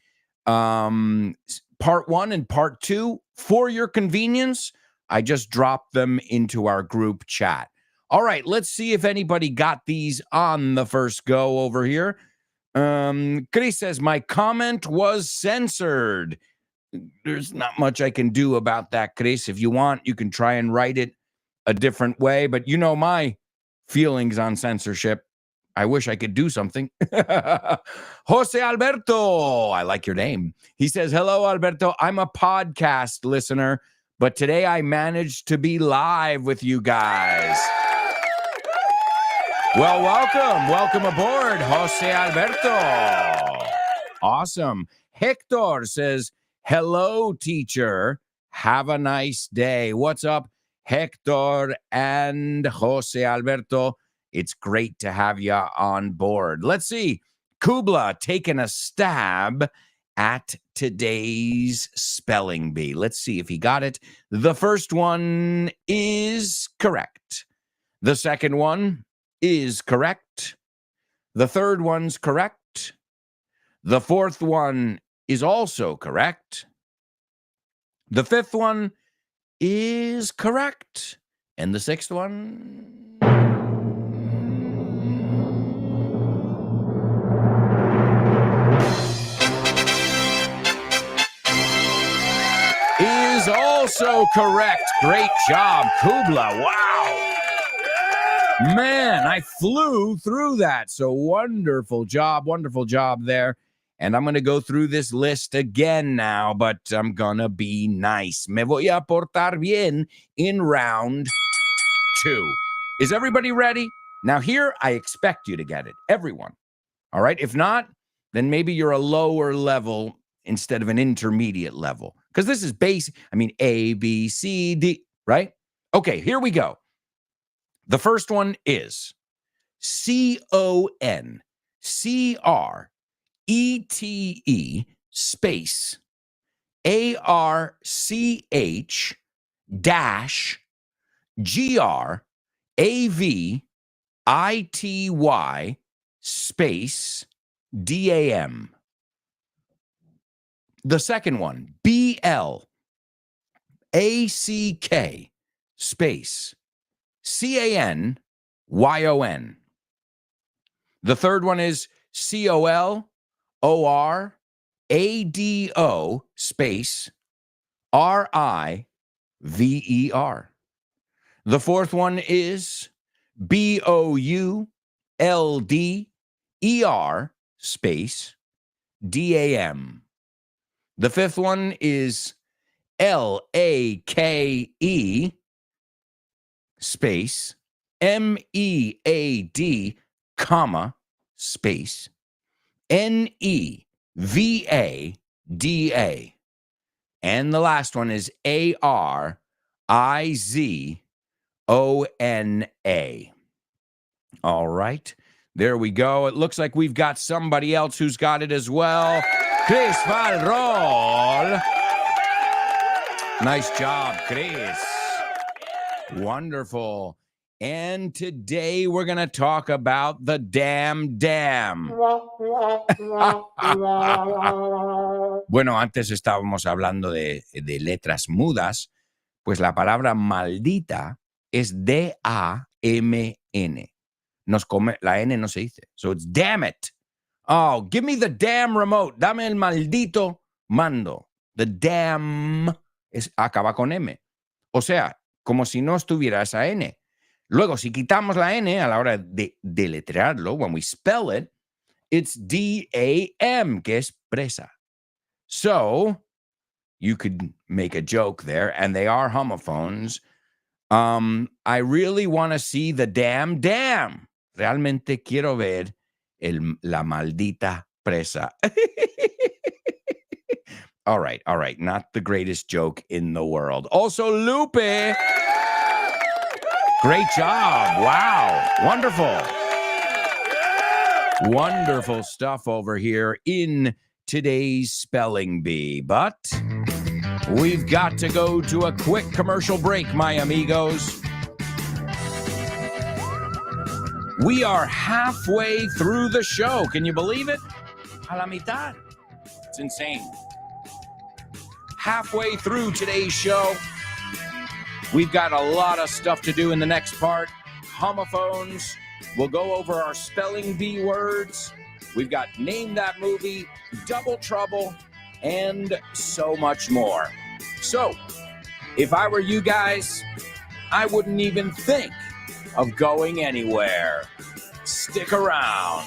part one and part two for your convenience. I just dropped them into our group chat. All right, let's see if anybody got these on the first go over here. Chris says, my comment was censored. There's not much I can do about that, Chris. If you want, you can try and write it a different way, but you know my feelings on censorship. I wish I could do something. Jose Alberto, I like your name. He says, hello, Alberto. I'm a podcast listener, but today I managed to be live with you guys. Well, welcome. Welcome aboard, Jose Alberto. Awesome. Hector says, hello, teacher. Have a nice day. What's up, Hector and Jose Alberto? It's great to have you on board. Let's see. Kubla taking a stab at today's spelling bee. Let's see if he got it. The first one is correct. The second one is correct. The third one's correct. The fourth one is also correct. The fifth one is correct. And the sixth one is also correct. Great job, Kubla. Wow. Man, I flew through that. So wonderful job there. And I'm going to go through this list again now, but I'm going to be nice. Me voy a portar bien in round 2. Is everybody ready? Now here, I expect you to get it. Everyone. All right? If not, then maybe you're a lower level instead of an intermediate level. Because this is basic. I mean, A, B, C, D, right? Okay, here we go. The first one is CONCRETE space ARCH dash GRAVITY space DAM. The second one, BLACK space CANYON. The third one is COLORADO space RIVER. The fourth one is BOULDER space DAM. The fifth one is LAKE space MEAD comma space NEVADA. And the last one is ARIZONA. All right. There we go. It looks like we've got somebody else who's got it as well. Chris Valrol. Nice job, Chris. Wonderful. And today we're going to talk about the damn dam. Bueno, antes estábamos hablando de letras mudas, pues la palabra maldita es D-A-M-N. La N no se dice. So it's damn it. Oh, give me the damn remote. Dame el maldito mando. The damn acaba con M. O sea, como si no estuviera esa N. Luego, si quitamos la N a la hora de deletrearlo, when we spell it, it's D-A-M, que es presa. So, you could make a joke there, and they are homophones. I really want to see the damn dam. Realmente quiero ver la maldita presa. All right. Not the greatest joke in the world. Also, Lupe. Great job. Wow. Wonderful stuff over here in today's spelling bee. But we've got to go to a quick commercial break, my amigos. We are halfway through the show. Can you believe it? A la mitad. It's insane. Halfway through today's show. We've got a lot of stuff to do in the next part. Homophones. We'll go over our spelling bee words. We've got Name That Movie, Double Trouble, and so much more. So, if I were you guys, I wouldn't even think of going anywhere. Stick around.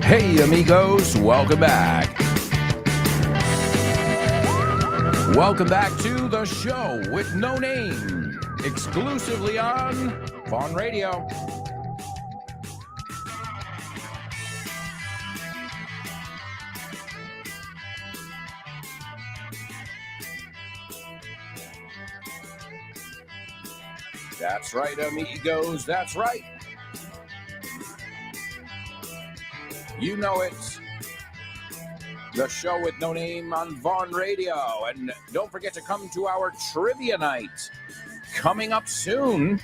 Hey, amigos, welcome back. Welcome back to the show with no name, exclusively on Vaughn Radio. That's right, amigos, that's right. You know it. The show with no name on Vaughn Radio. And don't forget to come to our trivia night coming up soon.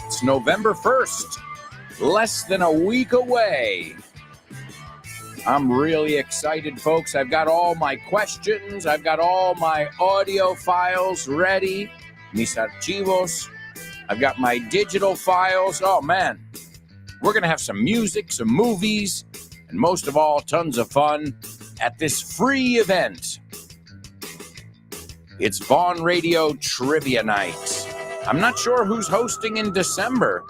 It's November 1st, less than a week away. I'm really excited, folks. I've got all my questions. I've got all my audio files ready. Mis archivos. I've got my digital files. Oh, man. We're going to have some music, some movies, and most of all, tons of fun at this free event. It's Vaughn Radio Trivia Night. I'm not sure who's hosting in December,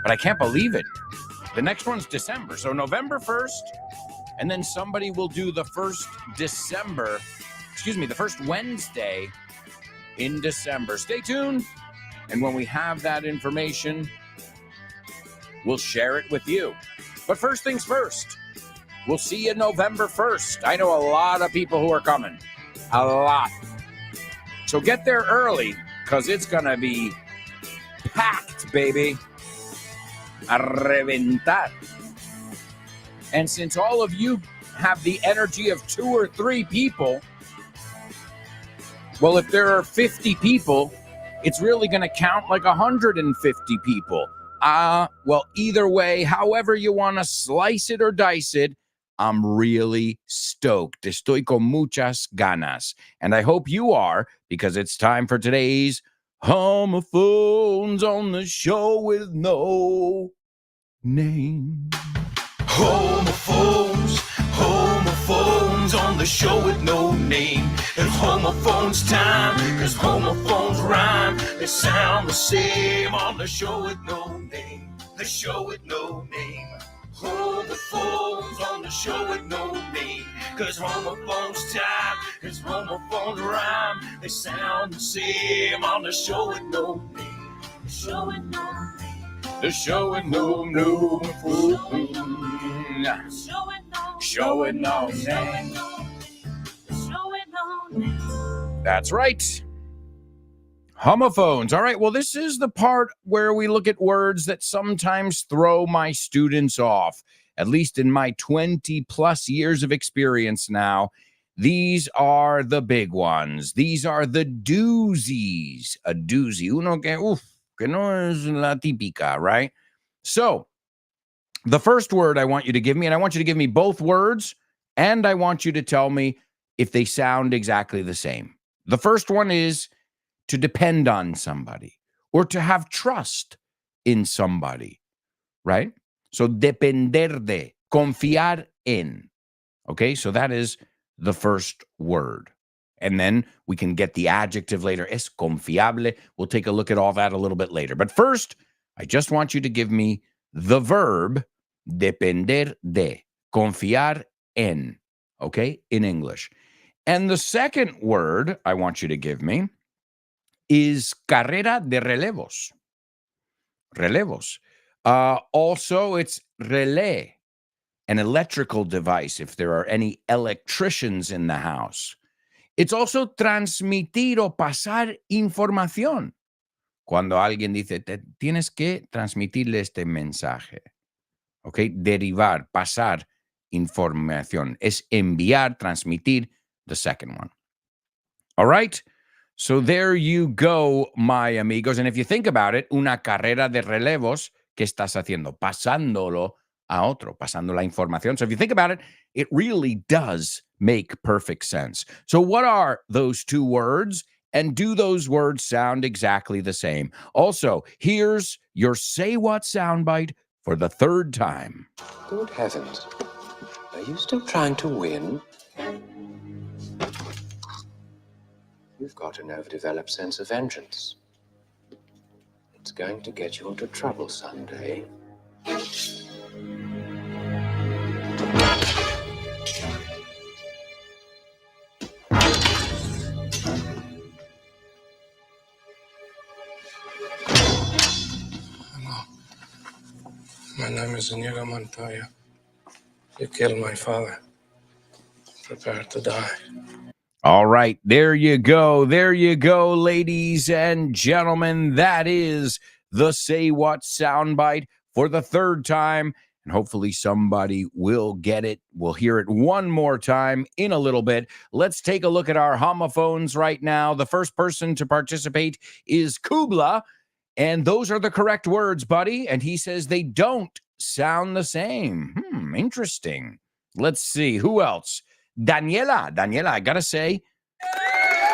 but I can't believe it. The next one's December, so November 1st, and then somebody will do the first Wednesday in December. Stay tuned, and when we have that information, we'll share it with you. But first things first, we'll see you November 1st. I know a lot of people who are coming. A lot. So get there early, because it's going to be packed, baby. A reventar. And since all of you have the energy of 2 or 3 people, well, if there are 50 people, it's really going to count like 150 people. Well, either way, however you want to slice it or dice it, I'm really stoked. Estoy con muchas ganas. And I hope you are, because it's time for today's Homophones on the Show with No Name. Homophones on the show with no name. It's homophones time, cause homophones rhyme. They sound the same on the show with no name. The show with no name. Homophones on the show with no name. Cause homophones time, cause homophones rhyme. They sound the same on the show with no name. The show with no name. The show with no name. Show with no name. That's right. Homophones. All right, well, this is the part where we look at words that sometimes throw my students off. At least in my 20 plus years of experience now, these are the big ones. These are the doozies. A doozy. Uno que no es la típica, right? So, the first word I want you to give me, and I want you to give me both words, and I want you to tell me if they sound exactly the same. The first one is to depend on somebody or to have trust in somebody, right? So depender de, confiar en. Okay, so that is the first word. And then we can get the adjective later. Es confiable. We'll take a look at all that a little bit later. But first, I just want you to give me the verb depender de, confiar en, okay, in English. And the second word I want you to give me is carrera de relevos. Relevos. Also, it's relé, an electrical device if there are any electricians in the house. It's also transmitir o pasar información. Cuando alguien dice, tienes que transmitirle este mensaje. ¿Ok? Derivar, pasar información. Es enviar, transmitir, the second one. All right? So there you go, my amigos. And if you think about it, una carrera de relevos, ¿qué estás haciendo? Pasándolo a otro, pasando la información. So if you think about it, it really does make perfect sense. So what are those two words? And do those words sound exactly the same? Also, here's your Say What soundbite for the third time. Good heavens. Are you still trying to win? You've got an overdeveloped sense of vengeance. It's going to get you into trouble someday. name is Inigo Montoya. You killed my father. Prepare to die. All right, there you go. There you go, ladies and gentlemen. That is the Say What soundbite for the third time. And hopefully somebody will get it. We'll hear it one more time in a little bit. Let's take a look at our homophones right now. The first person to participate is Kubla. And those are the correct words, buddy. And he says they don't sound the same. Interesting. Let's see. Who else? Daniela, I gotta say,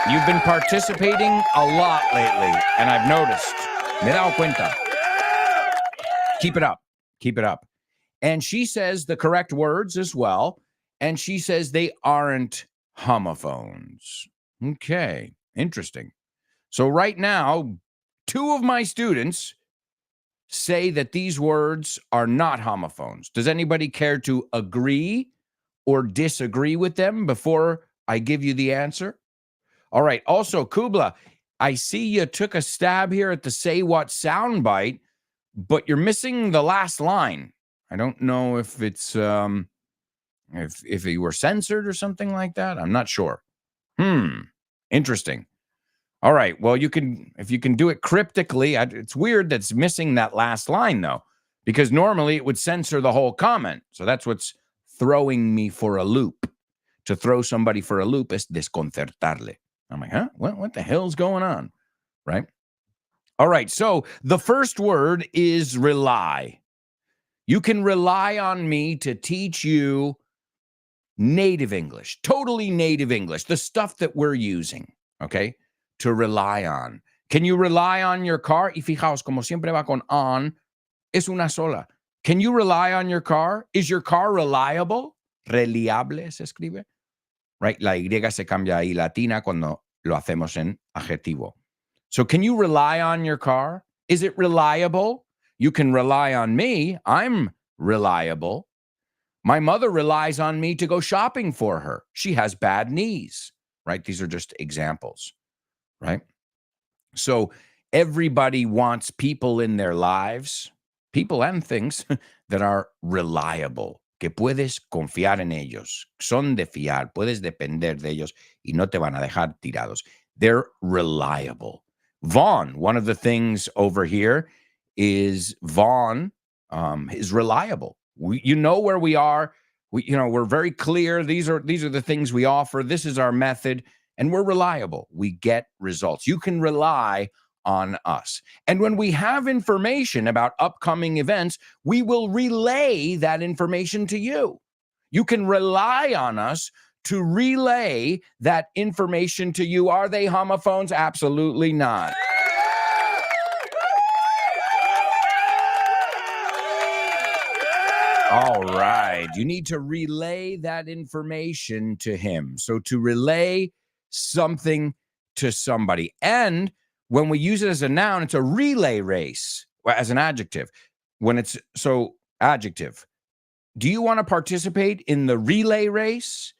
you've been participating a lot lately, and I've noticed. Me he dado cuenta. Keep it up. Keep it up. And she says the correct words as well, and she says they aren't homophones. Okay, interesting. So right now, 2 of my students say that these words are not homophones. Does anybody care to agree or disagree with them before I give you the answer? All right. Also, Kubla, I see you took a stab here at the Say What soundbite, but you're missing the last line. I don't know if it's if you were censored or something like that. I'm not sure. Interesting. All right. Well, if you can do it cryptically, it's weird that's missing that last line though, because normally it would censor the whole comment. So that's what's throwing me for a loop. To throw somebody for a loop is desconcertarle. I'm like, huh? What the hell's going on? Right? All right. So the first word is rely. You can rely on me to teach you native English, totally native English, the stuff that we're using, okay? To rely on. Can you rely on your car? Y fijaos, como siempre va con on, es una sola. Can you rely on your car? Is your car reliable? Reliable se escribe. Right? La Y se cambia ahí latina cuando lo hacemos en adjetivo. So can you rely on your car? Is it reliable? You can rely on me. I'm reliable. My mother relies on me to go shopping for her. She has bad knees, right? These are just examples, right? So everybody wants people in their lives, people and things that are reliable, que puedes confiar en ellos, son de fiar, puedes depender de ellos y no te van a dejar tirados. They're reliable. Vaughn, one of the things over here is Vaughn is reliable. You know where we are. We're very clear. These are the things we offer. This is our method, and we're reliable. We get results. You can rely on us. And when we have information about upcoming events, we will relay that information to you. You can rely on us to relay that information to you. Are they homophones? Absolutely not. All right. You need to relay that information to him. So to relay something to somebody. And when we use it as a noun, it's a relay race as an adjective. When it's adjective. Do you want to participate in the relay race?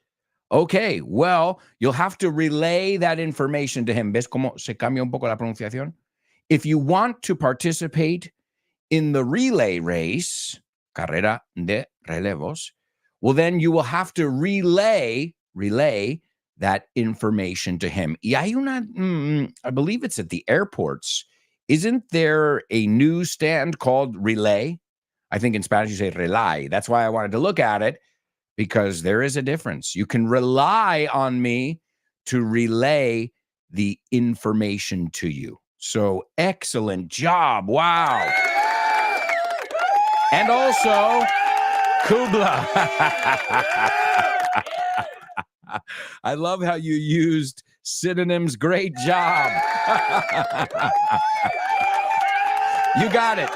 Okay, well, you'll have to relay that information to him. ¿Ves cómo se cambia un poco la pronunciación? If you want to participate in the relay race, carrera de relevos, well, then you will have to relay that information to him. Y hay una, I believe it's at the airports. Isn't there a newsstand called Relay? I think in Spanish you say relay. That's why I wanted to look at it, because there is a difference. You can rely on me to relay the information to you. So excellent job. Wow. And also, Kubla. I love how you used synonyms. Great job. You got it.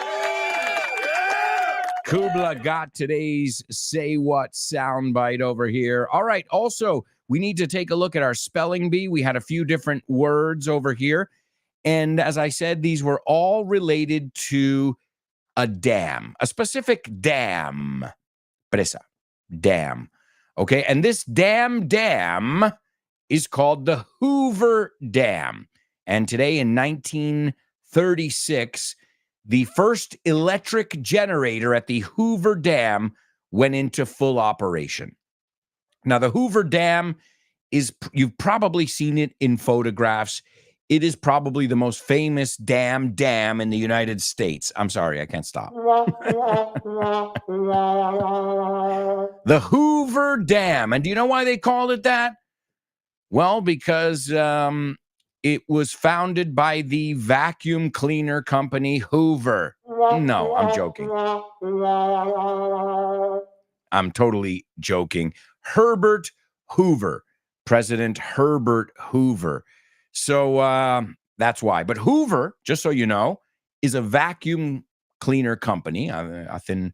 Kubla got today's Say What soundbite over here. All right. Also, we need to take a look at our spelling bee. We had a few different words over here. And as I said, these were all related to a dam, a specific dam. Presa, dam. Okay. And this dam is called the Hoover Dam. And today in 1936, the first electric generator at the Hoover Dam went into full operation. Now, the Hoover Dam you've probably seen it in photographs. It is probably the most famous dam in the United States. I'm sorry, I can't stop. The Hoover Dam. And do you know why they called it that? Well, because it was founded by the vacuum cleaner company Hoover. No, I'm joking. I'm totally joking. Herbert Hoover. President Herbert Hoover. So that's why. But Hoover, just so you know, is a vacuum cleaner company. Hacen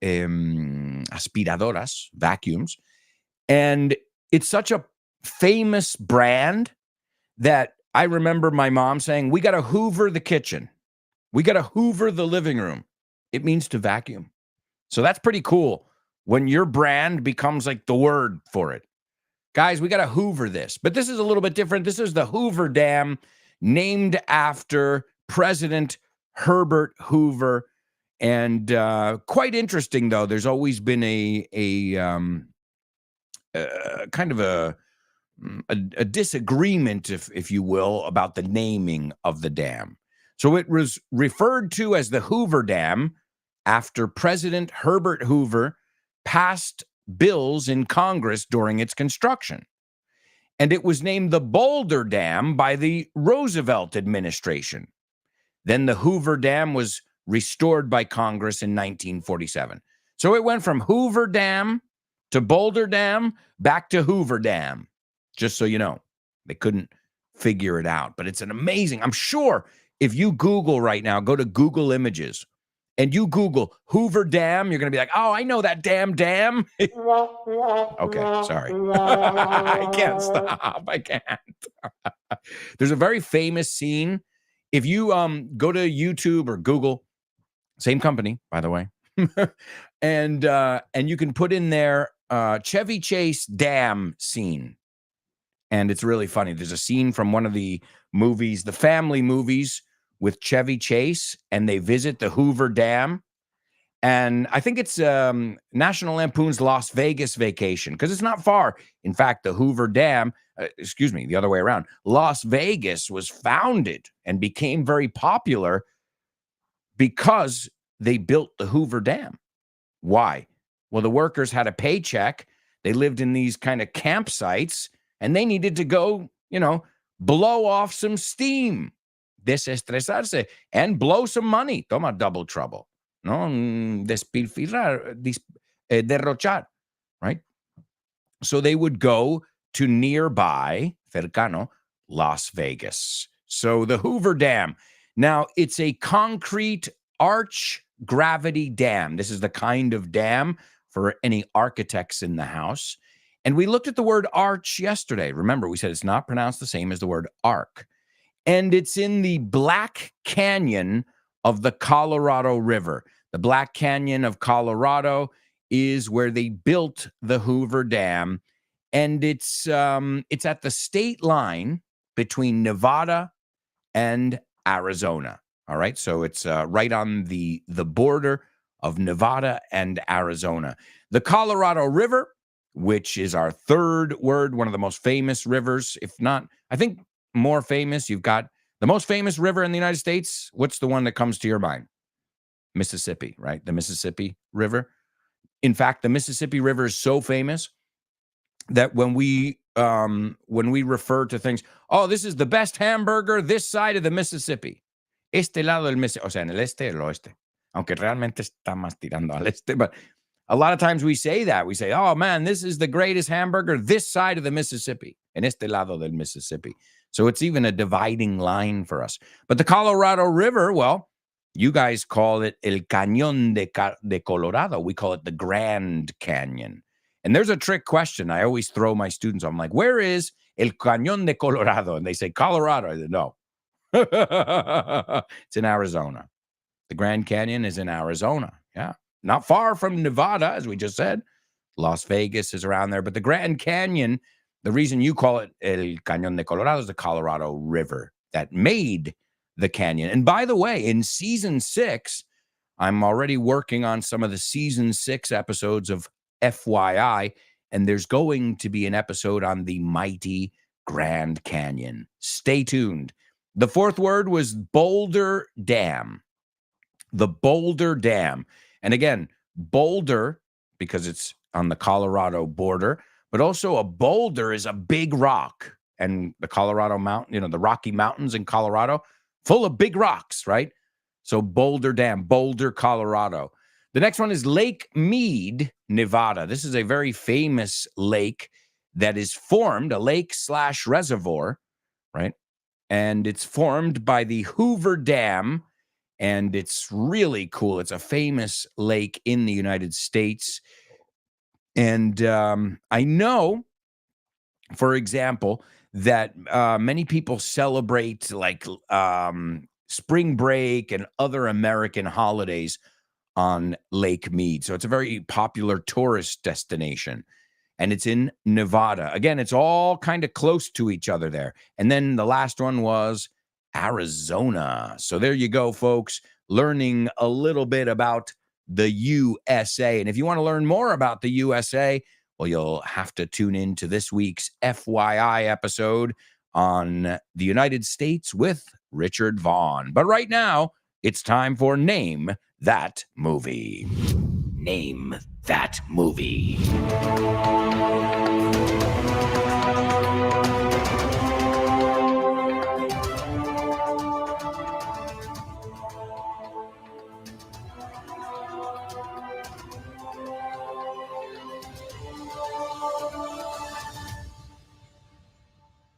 aspiradoras, vacuums. And it's such a famous brand that I remember my mom saying, we got to Hoover the kitchen. We got to Hoover the living room. It means to vacuum. So that's pretty cool when your brand becomes like the word for it. Guys, we got to Hoover this. But this is a little bit different. This is the Hoover Dam, named after President Herbert Hoover. And quite interesting, though. There's always been a kind of a disagreement, if you will, about the naming of the dam. So it was referred to as the Hoover Dam after President Herbert Hoover passed bills in Congress during its construction. And it was named the Boulder Dam by the Roosevelt administration. Then the Hoover Dam was restored by Congress in 1947. So it went from Hoover Dam to Boulder Dam back to Hoover Dam. Just so you know, they couldn't figure it out. But it's an amazing, I'm sure if you Google right now, go to Google Images, and you Google Hoover Dam, you're going to be like, oh, I know that dam. Okay, sorry. I can't stop. I can't. There's a very famous scene. If you go to YouTube or Google, same company, by the way, and you can put in there Chevy Chase dam scene. And it's really funny. There's a scene from one of the movies, the family movies, with Chevy Chase, and they visit the Hoover Dam. And I think it's National Lampoon's Las Vegas Vacation, because it's not far. In fact, the Hoover Dam, the other way around, Las Vegas was founded and became very popular because they built the Hoover Dam. Why? Well, the workers had a paycheck. They lived in these kind of campsites, and they needed to go, blow off some steam, desestresarse, and blow some money. Toma double trouble. No, despilfarrar, derrochar, right? So they would go to nearby, cercano, Las Vegas. So the Hoover Dam. Now, it's a concrete arch gravity dam. This is the kind of dam for any architects in the house. And we looked at the word arch yesterday. Remember, we said it's not pronounced the same as the word arc. And it's in the Black Canyon of the Colorado River. The Black Canyon of Colorado is where they built the Hoover Dam. And it's at the state line between Nevada and Arizona. All right. So it's right on the border of Nevada and Arizona. The Colorado River, which is our third word, one of the most famous rivers, if not, I think more famous. You've got the most famous river in the United States. What's the one that comes to your mind? Mississippi, right? The Mississippi River. In fact, the Mississippi River is so famous that when we refer to things, oh, this is the best hamburger this side of the Mississippi. Este lado del Mississippi, o sea, en el este, el oeste. Aunque realmente está más tirando al este, but a lot of times we say that. We say, oh, man, this is the greatest hamburger this side of the Mississippi, en este lado del Mississippi. So it's even a dividing line for us. But the Colorado River, well, you guys call it El Cañón de Colorado. We call it the Grand Canyon. And there's a trick question I always throw my students on. I'm like, where is El Cañón de Colorado? And they say, Colorado. I said, no. It's in Arizona. The Grand Canyon is in Arizona. Yeah. Not far from Nevada, as we just said. Las Vegas is around there. But the Grand Canyon, the reason you call it El Cañón de Colorado is the Colorado River that made the canyon. And by the way, in season 6, I'm already working on some of the season 6 episodes of FYI, and there's going to be an episode on the mighty Grand Canyon. Stay tuned. The fourth word was Boulder Dam. The Boulder Dam. And again, Boulder, because it's on the Colorado border, but also a boulder is a big rock. And the Colorado Mountain, the Rocky Mountains in Colorado, full of big rocks, right? So Boulder Dam, Boulder, Colorado. The next one is Lake Mead, Nevada. This is a very famous lake that is formed, a lake/reservoir, right? And it's formed by the Hoover Dam, and it's really cool. It's a famous lake in the United States. And I know, for example, that many people celebrate like spring break and other American holidays on Lake Mead. So it's a very popular tourist destination. And it's in Nevada. Again, it's all kind of close to each other there. And then the last one was Arizona. So there you go, folks, learning a little bit about the USA. And if you want to learn more about the USA, well, you'll have to tune in to this week's FYI episode on the United States with Richard Vaughn. But right now, it's time for Name That Movie. Name That Movie.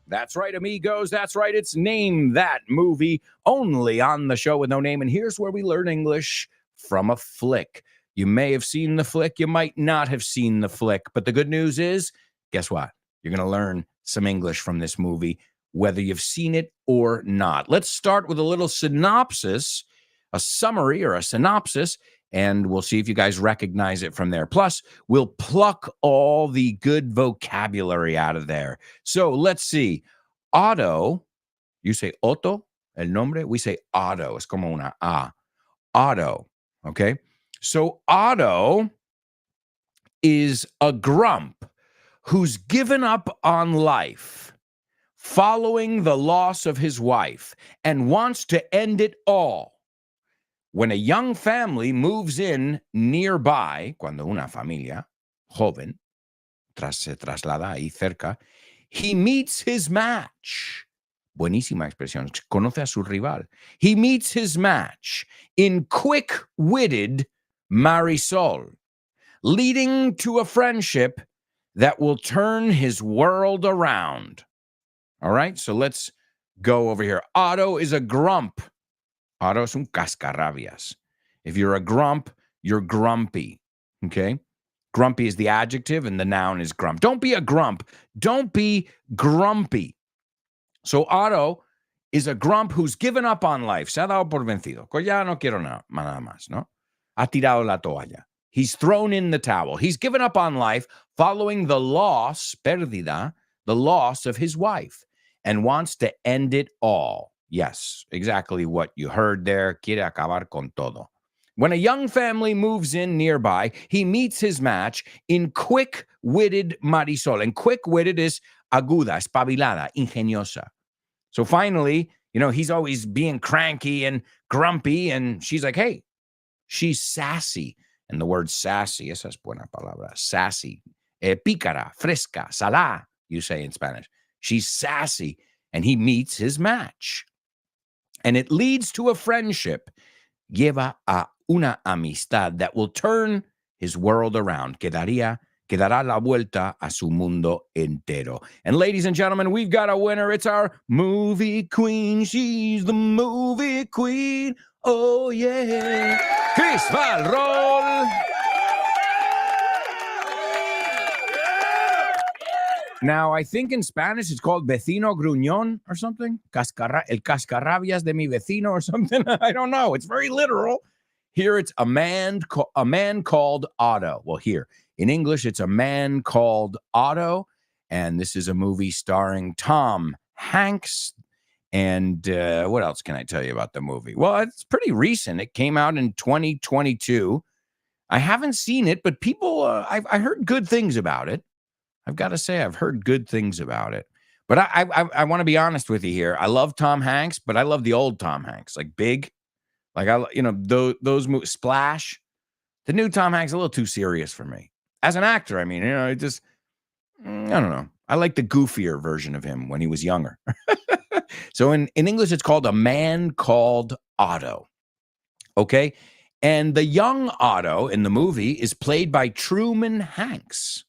That's right, amigos. That's right. It's Name That Movie, only on the Show with No Name. And here's where we learn English from a flick. You may have seen the flick. You might not have seen the flick. But the good news is, guess what? You're going to learn some English from this movie, whether you've seen it or not. Let's start with a little synopsis, a summary or a synopsis, and we'll see if you guys recognize it from there. Plus, we'll pluck all the good vocabulary out of there. So let's see. Otto, you say Otto, el nombre? We say Otto. Es como una A. Otto, okay? So Otto is a grump who's given up on life following the loss of his wife and wants to end it all. When a young family moves in nearby, cuando una familia joven se traslada ahí cerca, he meets his match. Buenísima expresión. Conoce a su rival. He meets his match in quick-witted Marisol, leading to a friendship that will turn his world around. All right, so let's go over here. Otto is a grump. Otto es un cascarrabias. If you're a grump, you're grumpy, okay? Grumpy is the adjective and the noun is grump. Don't be a grump. Don't be grumpy. So Otto is a grump who's given up on life. Se ha dado por vencido. Ya no quiero nada más, ¿no? Ha tirado la toalla. He's thrown in the towel. He's given up on life following the loss, pérdida, the loss of his wife, and wants to end it all. Yes, exactly what you heard there. Quiere acabar con todo. When a young family moves in nearby, he meets his match in quick-witted Marisol. And quick-witted is aguda, espabilada, ingeniosa. So finally, he's always being cranky and grumpy, and she's like, hey, she's sassy. And the word sassy, esa es buena palabra, sassy. Pícara, fresca, salá, you say in Spanish. She's sassy, and he meets his match. And it leads to a friendship. Lleva a una amistad that will turn his world around. Dará la vuelta a su mundo entero. And ladies and gentlemen, we've got a winner. It's our movie queen. She's the movie queen. Oh, yeah. Chris Valrol. Now, I think in Spanish it's called vecino gruñón or something. El cascarrabias de mi vecino or something. I don't know. It's very literal. Here it's a man called Otto. Well, here in English, it's A Man Called Otto. And this is a movie starring Tom Hanks And what else can I tell you about the movie? Well, it's pretty recent. It came out in 2022. I haven't seen it, but people, I heard good things about it. I've got to say, I've heard good things about it. But I want to be honest with you here. I love Tom Hanks, but I love the old Tom Hanks, like Big. Like, those movies, Splash. The new Tom Hanks, a little too serious for me. As an actor, I mean, it just, I don't know. I like the goofier version of him when he was younger. So in English, it's called A Man Called Otto. Okay? And the young Otto in the movie is played by Truman Hanks,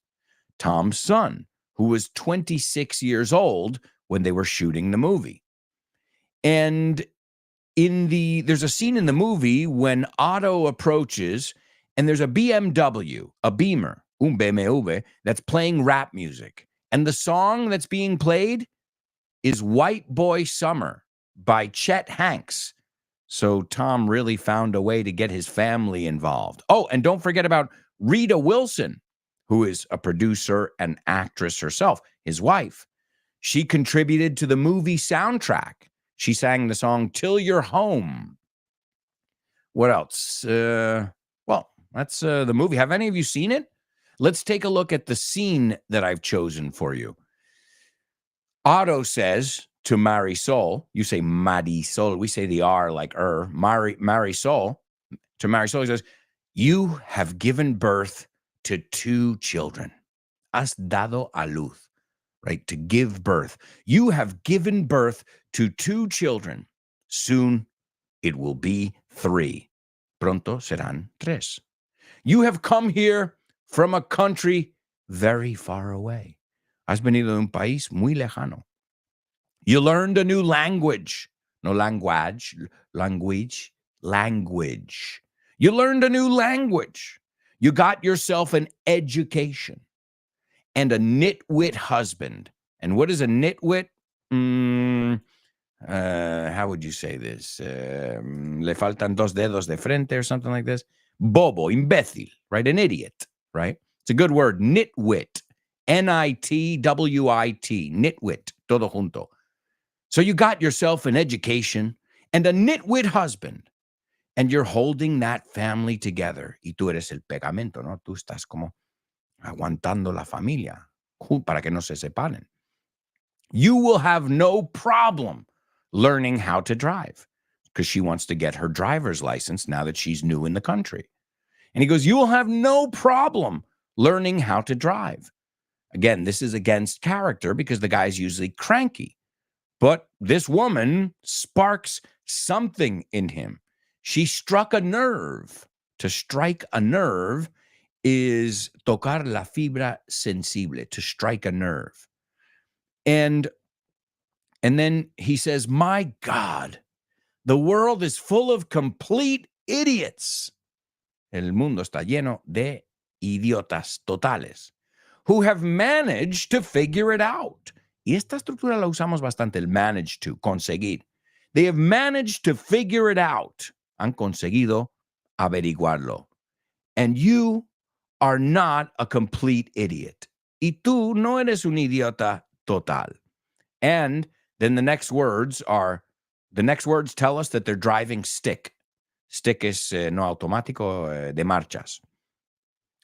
Tom's son, who was 26 years old when they were shooting the movie. And there's a scene in the movie when Otto approaches and there's a BMW, a Beamer, un BMW, that's playing rap music. And the song that's being played is White Boy Summer by Chet Hanks. So Tom really found a way to get his family involved. Oh, and don't forget about Rita Wilson, who is a producer and actress herself, his wife. She contributed to the movie soundtrack. She sang the song Till You're Home. What else? Well, that's the movie. Have any of you seen it? Let's take a look at the scene that I've chosen for you. Otto says to Marisol, you say Marisol, we say the R like Marisol, to Marisol, he says, you have given birth to 2 children. Has dado a luz, right? To give birth. You have given birth to 2 children. Soon it will be 3. Pronto serán 3. You have come here from a country very far away. Has venido de un país muy lejano. You learned a new language. No language. You learned a new language. You got yourself an education and a nitwit husband. And what is a nitwit? How would you say this? Le faltan 2 dedos de frente or something like this. Bobo, imbécil, right? An idiot, right? It's a good word. Nitwit. Nitwit. Nitwit. Todo junto. So you got yourself an education and a nitwit husband, and you're holding that family together. Y tú eres el pegamento, ¿no? Tú estás como aguantando la familia para que no se separen. You will have no problem learning how to drive because she wants to get her driver's license now that she's new in the country. And he goes, you will have no problem learning how to drive. Again, this is against character because the guy's usually cranky. But this woman sparks something in him. She struck a nerve. To strike a nerve is tocar la fibra sensible, to strike a nerve. And then he says, my God, the world is full of complete idiots. El mundo está lleno de idiotas totales who have managed to figure it out. Y esta estructura la usamos bastante, el manage to, conseguir. They have managed to figure it out. Han conseguido averiguarlo. And you are not a complete idiot. Y tú no eres un idiota total. And then the next words tell us that they're driving stick. Stick is no automático, de marchas.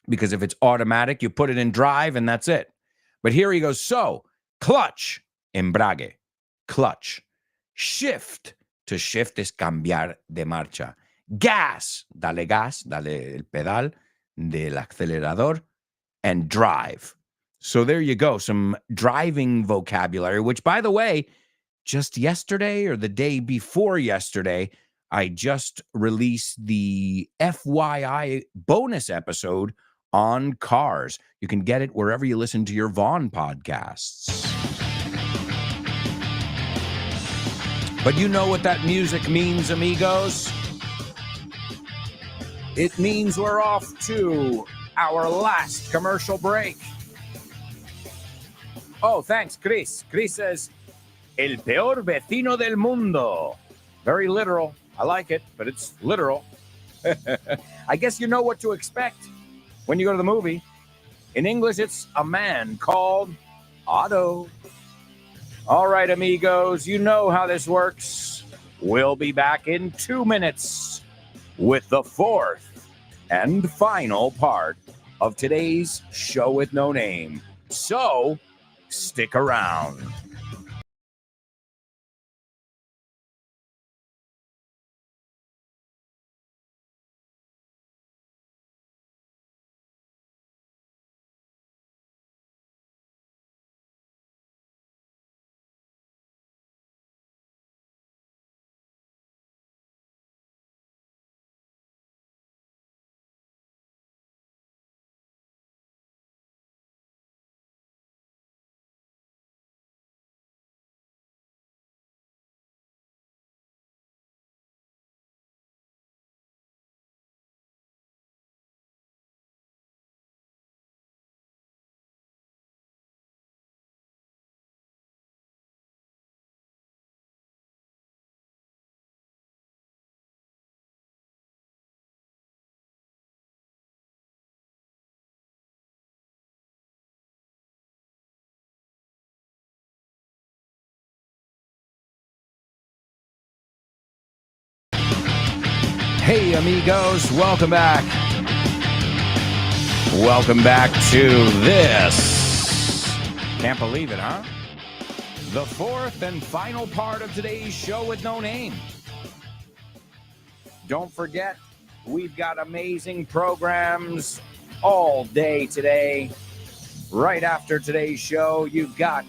Because if it's automatic, you put it in drive and that's it. But here he goes, so, clutch, embrague, clutch. Shift, to shift is cambiar de marcha. Gas, dale el pedal del acelerador, and drive. So there you go, some driving vocabulary, which, by the way, just yesterday or the day before yesterday, I just released the FYI bonus episode on cars. You can get it wherever you listen to your Vaughn podcasts. But you know what that music means, amigos? It means we're off to our last commercial break. Oh, thanks, Chris. Chris says, el peor vecino del mundo. Very literal. I like it, but it's literal. I guess you know what to expect when you go to the movie. In English, it's A Man Called Otto. All right, amigos, you know how this works. We'll be back in 2 minutes with the fourth and final part of today's show with no name. So, stick around. Hey, amigos, welcome back. Welcome back to this. Can't believe it, huh? The fourth and final part of today's show with no name. Don't forget, we've got amazing programs all day today. Right after today's show, you've got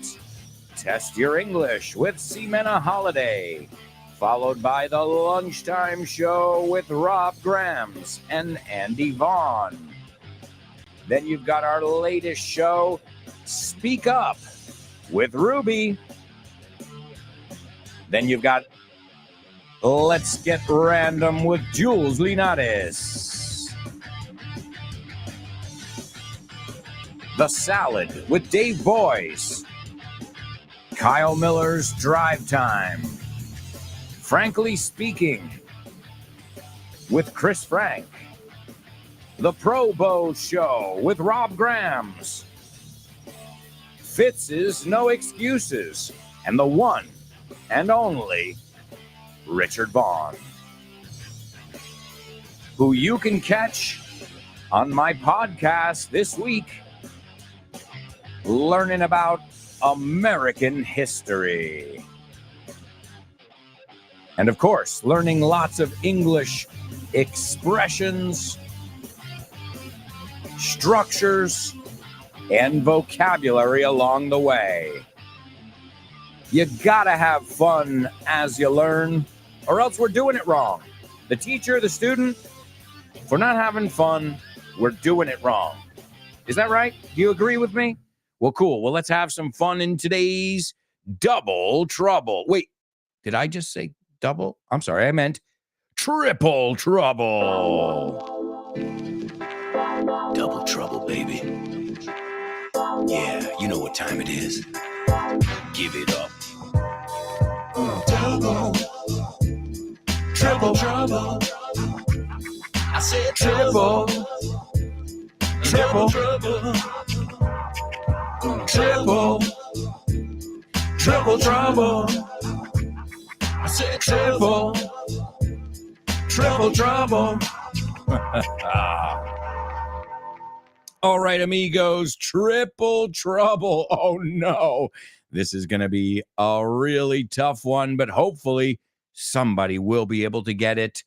Test Your English with Ximena Holiday, followed by the Lunchtime Show with Rob Grams and Andy Vaughn. Then you've got our latest show, Speak Up with Ruby. Then you've got Let's Get Random with Jules Linares. The Salad with Dave Boyce. Kyle Miller's Drive Time. Frankly Speaking with Chris Frank. The Pro Bowl Show with Rob Grams. Fitz's No Excuses. And the one and only Richard Vaughn, who you can catch on my podcast this week, learning about American history. And of course, learning lots of English expressions, structures, and vocabulary along the way. You gotta have fun as you learn, or else we're doing it wrong. The teacher, the student, if we're not having fun, we're doing it wrong. Is that right? Do you agree with me? Well, cool. Well, let's have some fun in today's Double Trouble. Wait, did I just say double? I'm sorry, I meant Triple Trouble. Double trouble, baby. Yeah, you know what time it is. Give it up. Double, triple trouble. I said triple, triple trouble. Triple, triple trouble. I said triple, triple trouble. All right, amigos, Triple Trouble. Oh, no. This is going to be a really tough one, but hopefully somebody will be able to get it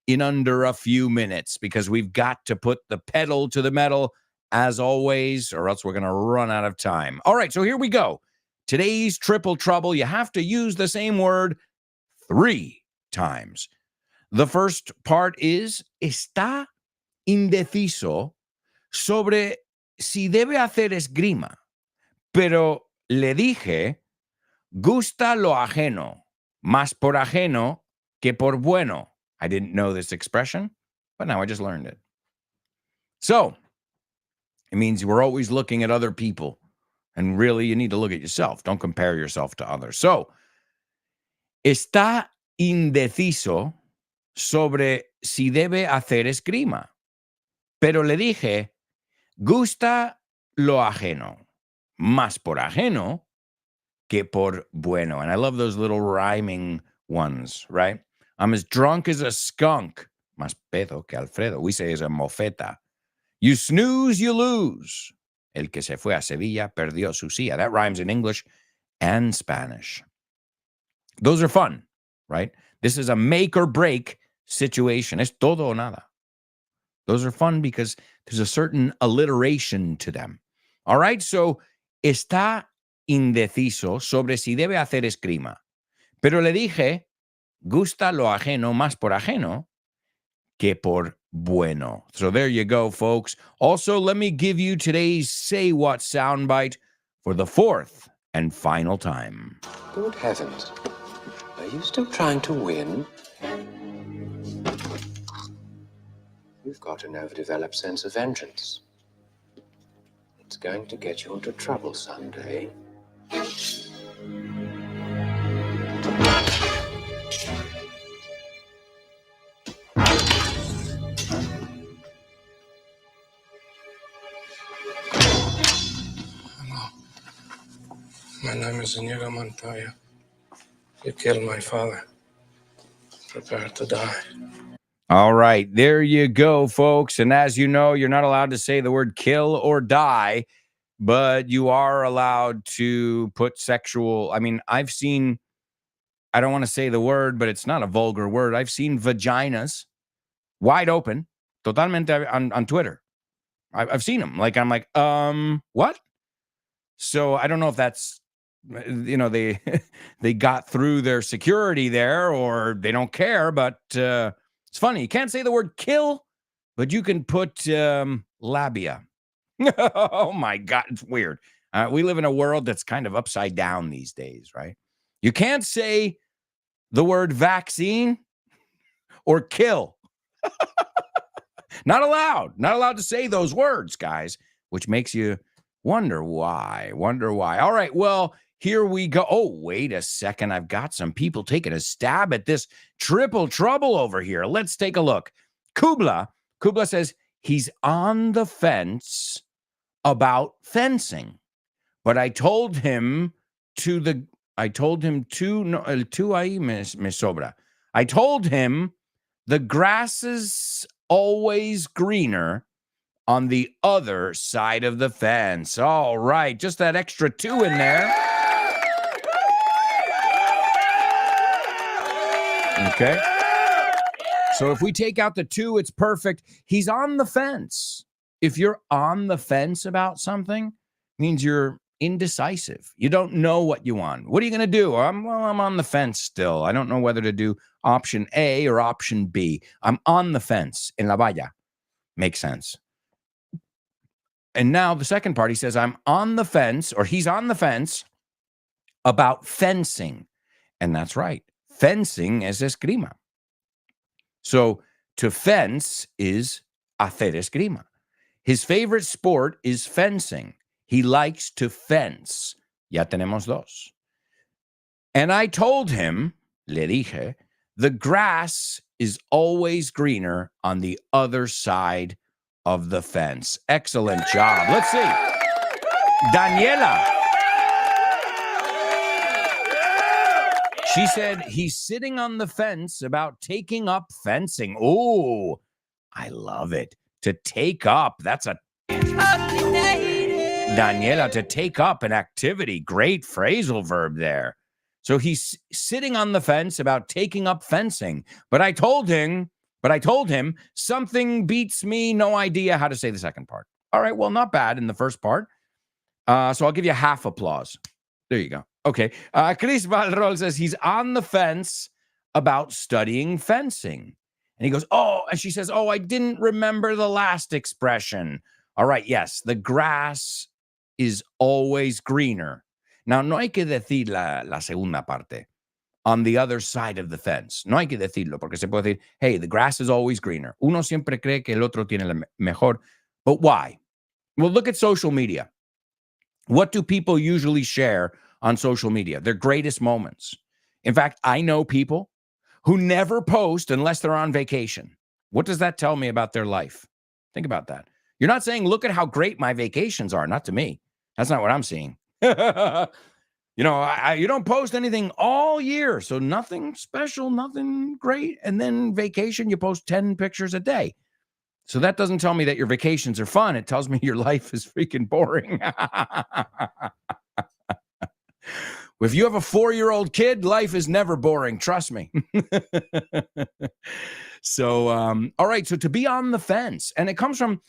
in under a few minutes, because we've got to put the pedal to the metal as always, or else we're going to run out of time. All right, so here we go. Today's Triple Trouble, you have to use the same word 3 times. The first part is está indeciso sobre si debe hacer esgrima, pero le dije, gusta lo ajeno, más por ajeno que por bueno. I didn't know this expression, but now I just learned it. So, it means we're always looking at other people, and really you need to look at yourself. Don't compare yourself to others. So, está indeciso sobre si debe hacer esgrima, pero le dije, gusta lo ajeno, más por ajeno que por bueno. And I love those little rhyming ones, right? I'm as drunk as a skunk. Más pedo que Alfredo. We say as a mofeta. You snooze, you lose. El que se fue a Sevilla perdió su silla. That rhymes in English and Spanish. Those are fun, right? This is a make or break situation. Es todo o nada. Those are fun because there's a certain alliteration to them. All right, so está indeciso sobre si debe hacer esgrima. Pero le dije, gusta lo ajeno más por ajeno que por bueno. So there you go, folks. Also, let me give you today's Say What soundbite for the fourth and final time. Good heavens. Are you still trying to win? You've got an overdeveloped sense of vengeance. It's going to get you into trouble someday. Hello. My name is Inigo Montoya. You killed my father. Prepare to die. All right, there you go, folks. And as you know, you're not allowed to say the word kill or die, but you are allowed to put sexual. I mean, I've seen, I don't want to say the word, but it's not a vulgar word. I've seen vaginas wide open, totalmente on Twitter. I've seen them. Like, I'm like, what? So I don't know if that's, you know, they they got through their security there or they don't care, but it's funny. You can't say the word kill, but you can put labia. Oh, my God. It's weird. We live in a world that's kind of upside down these days, right? You can't say the word vaccine or kill. Not allowed. Not allowed to say those words, guys, which makes you wonder why. All right, well, here we go. Oh, wait a second. I've got some people taking a stab at this triple trouble over here. Let's take a look. Kubla says he's on the fence about fencing, but I told him ahí me sobra. I told him the grass is always greener on the other side of the fence. All right, just that extra 2 in there. Okay. So if we take out the 2, it's perfect. He's on the fence. If you're on the fence about something, it means you're indecisive. You don't know what you want. What are you going to do? I'm on the fence still. I don't know whether to do option A or option B. I'm on the fence. En la valla. Makes sense. And now the second part, he says, I'm on the fence, or he's on the fence about fencing. And that's right. Fencing es esgrima. So to fence is hacer esgrima. His favorite sport is fencing. He likes to fence. Ya tenemos dos. And I told him, le dije, the grass is always greener on the other side of the fence. Excellent job. Let's see. Daniela. She said he's sitting on the fence about taking up fencing. Oh, I love it. To take up. That's a Daniela, to take up an activity. Great phrasal verb there. So he's sitting on the fence about taking up fencing. But I told him something beats me. No idea how to say the second part. All right, well, not bad in the first part. So I'll give you half applause. There you go. Okay. Chris Valrol says he's on the fence about studying fencing. And he goes, oh, and she says, oh, I didn't remember the last expression. All right, yes, the grass is always greener. Now, no hay que decir la segunda parte, on the other side of the fence. No hay que decirlo, porque se puede decir, hey, the grass is always greener. Uno siempre cree que el otro tiene la mejor. But why? Well, look at social media. What do people usually share on social media? Their greatest moments. In fact, I know people who never post unless they're on vacation. What does that tell me about their life? Think about that. You're not saying, look at how great my vacations are. Not to me. That's not what I'm seeing. You know, you don't post anything all year. So nothing special, nothing great. And then vacation, you post 10 pictures a day. So that doesn't tell me that your vacations are fun. It tells me your life is freaking boring. If you have a 4-year-old kid, life is never boring. Trust me. So, all right. So to be on the fence, and it comes from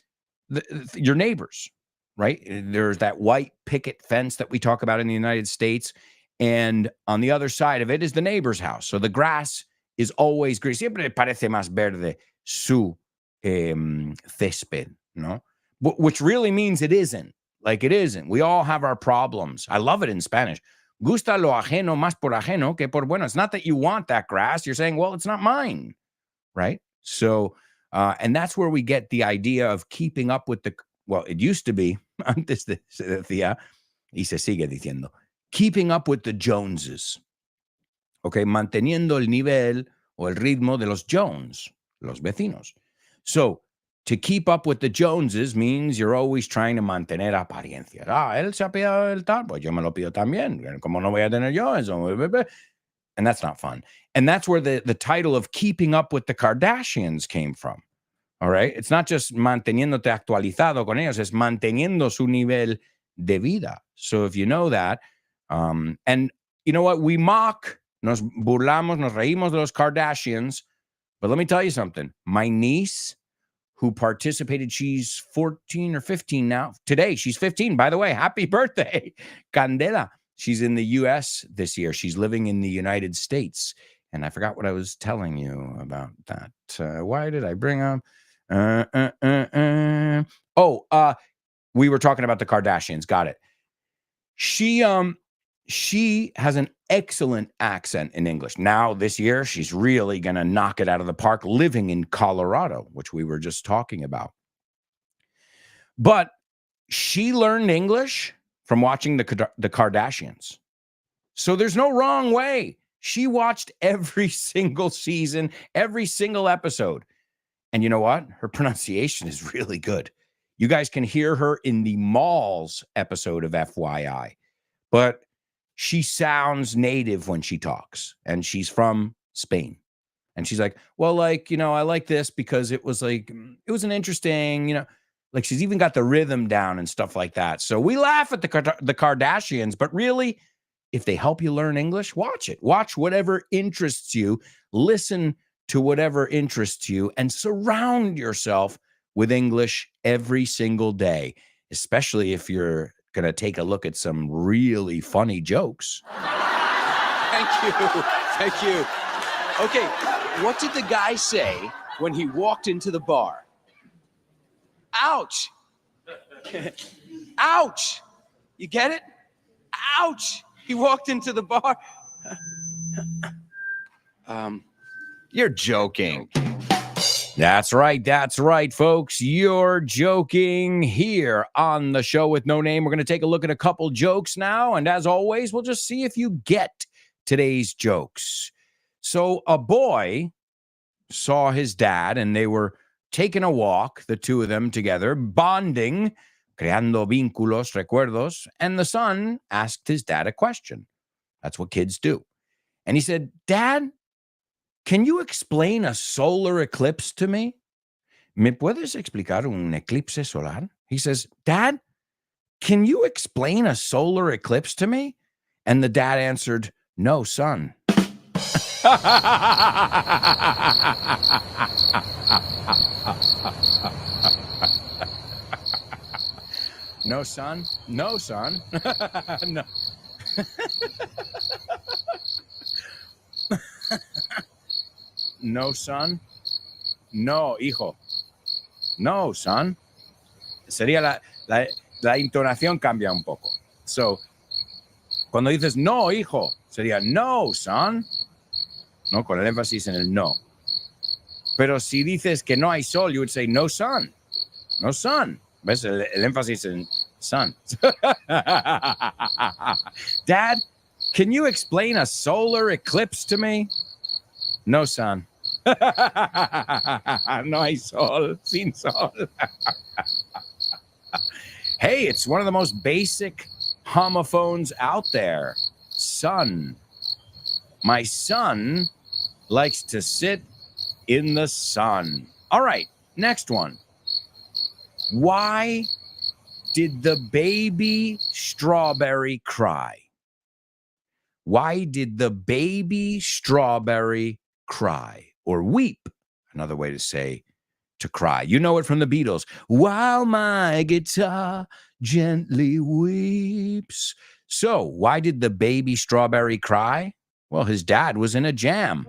your neighbors, right? There's that white picket fence that we talk about in the United States. And on the other side of it is the neighbor's house. So the grass is always green. Siempre parece más verde su césped, no? Which really means it isn't. Like it isn't. We all have our problems. I love it in Spanish. Gusta lo ajeno más por ajeno que por bueno. It's not that you want that grass. You're saying, well, it's not mine, right? So, and that's where we get the idea of keeping up with well, it used to be, antes se decía, y se sigue diciendo, keeping up with the Joneses. Okay, manteniendo el nivel o el ritmo de los Jones, los vecinos. So, to keep up with the Joneses means you're always trying to mantener apariencias. Él se ha pillado el tal, pues yo me lo pido también. ¿Cómo no voy a tener yo eso? And that's not fun. And that's where the title of Keeping Up with the Kardashians came from. All right? It's not just manteniéndote actualizado con ellos, es manteniendo su nivel de vida. So if you know that, and you know what? We mock, nos burlamos, nos reímos de los Kardashians, but let me tell you something. My niece, who participated, she's 14 or 15 now. Today, she's 15. By the way, happy birthday, Candela. She's in the U.S. this year. She's living in the United States. And I forgot what I was telling you about that. Why did I bring up? We were talking about the Kardashians. Got it. She has an excellent accent in English. Now, this year, she's really going to knock it out of the park living in Colorado, which we were just talking about. But she learned English from watching the Kardashians. So there's no wrong way. She watched every single season, every single episode. And you know what? Her pronunciation is really good. You guys can hear her in the Malls episode of FYI. But she sounds native when she talks, and she's from Spain. And she's like, well, like, you know, I like this because it was an interesting, you know, like she's even got the rhythm down and stuff like that. So we laugh at the Kardashians, but really, if they help you learn English, watch it. Watch whatever interests you, listen to whatever interests you, and surround yourself with English every single day, especially if you're going to take a look at some really funny jokes. Thank you. Thank you. Okay, what did the guy say when he walked into the bar? Ouch. Ouch. You get it? Ouch. He walked into the bar. You're joking. That's right, folks. You're joking here on the Show with No Name. We're going to take a look at a couple jokes now. And as always, we'll just see if you get today's jokes. So a boy saw his dad and they were taking a walk, the two of them together, bonding, creando vínculos, recuerdos. And the son asked his dad a question. That's what kids do. And he said, Dad, can you explain a solar eclipse to me? ¿Me puedes explicar un eclipse solar? He says, Dad, can you explain a solar eclipse to me? And the dad answered, no, son. No, son. No, son. No. No, son. No, hijo. No, son. Sería la entonación cambia un poco. So, cuando dices no, hijo, sería no, son. No, con el énfasis en el no. Pero si dices que no hay sol, you would say no sun. No sun. ¿Ves? El énfasis en sun. Dad, can you explain a solar eclipse to me? No, son. No hay sol, sin sol. Hey, it's one of the most basic homophones out there. Sun. My son likes to sit in the sun. All right, next one. Why did the baby strawberry cry? Why did the baby strawberry cry or weep? Another way to say to cry. You know it from the Beatles. While my guitar gently weeps. So, why did the baby strawberry cry? Well, his dad was in a jam.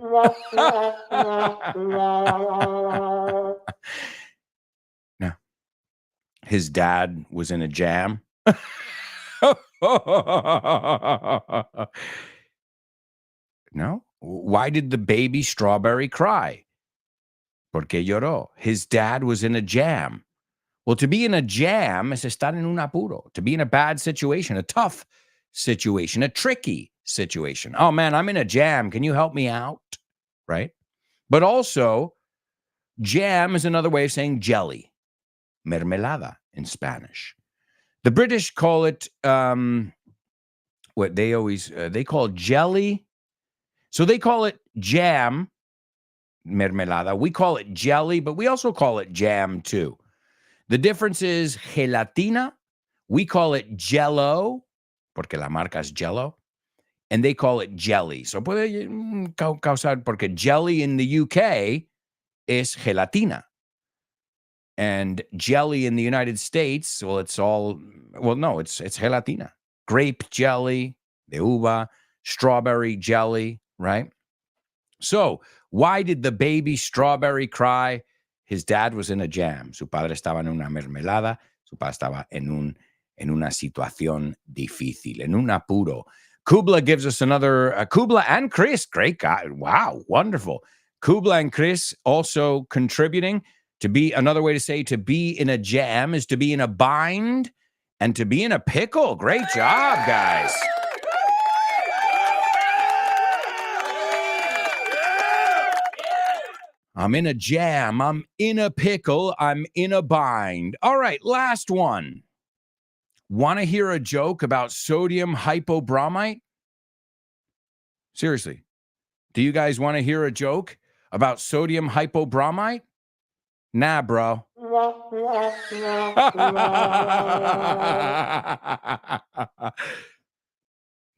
No. His dad was in a jam. No? Why did the baby strawberry cry? Porque lloró. His dad was in a jam. Well, to be in a jam es estar en un apuro. To be in a bad situation, a tough situation, a tricky situation. Oh, man, I'm in a jam. Can you help me out? Right? But also, jam is another way of saying jelly. Mermelada in Spanish. The British call it, what they call jelly. So they call it jam, mermelada. We call it jelly, but we also call it jam too. The difference is gelatina. We call it jello, porque la marca es jello, and they call it jelly. So puede causar, porque jelly in the UK is gelatina. And jelly in the United States, well, it's gelatina. Grape jelly, de uva, strawberry jelly, right? So, why did the baby strawberry cry? His dad was in a jam. Su padre estaba en una mermelada. Su padre estaba en una situación difícil, en un apuro. Kubla gives us another, Kubla and Chris, great guy. Wow, wonderful. Kubla and Chris also contributing. To be, another way to say to be in a jam is to be in a bind and to be in a pickle. Great job, guys. I'm in a jam. I'm in a pickle. I'm in a bind. All right, last one. Want to hear a joke about sodium hypobromite? Seriously. Do you guys want to hear a joke about sodium hypobromite? Nah, bro.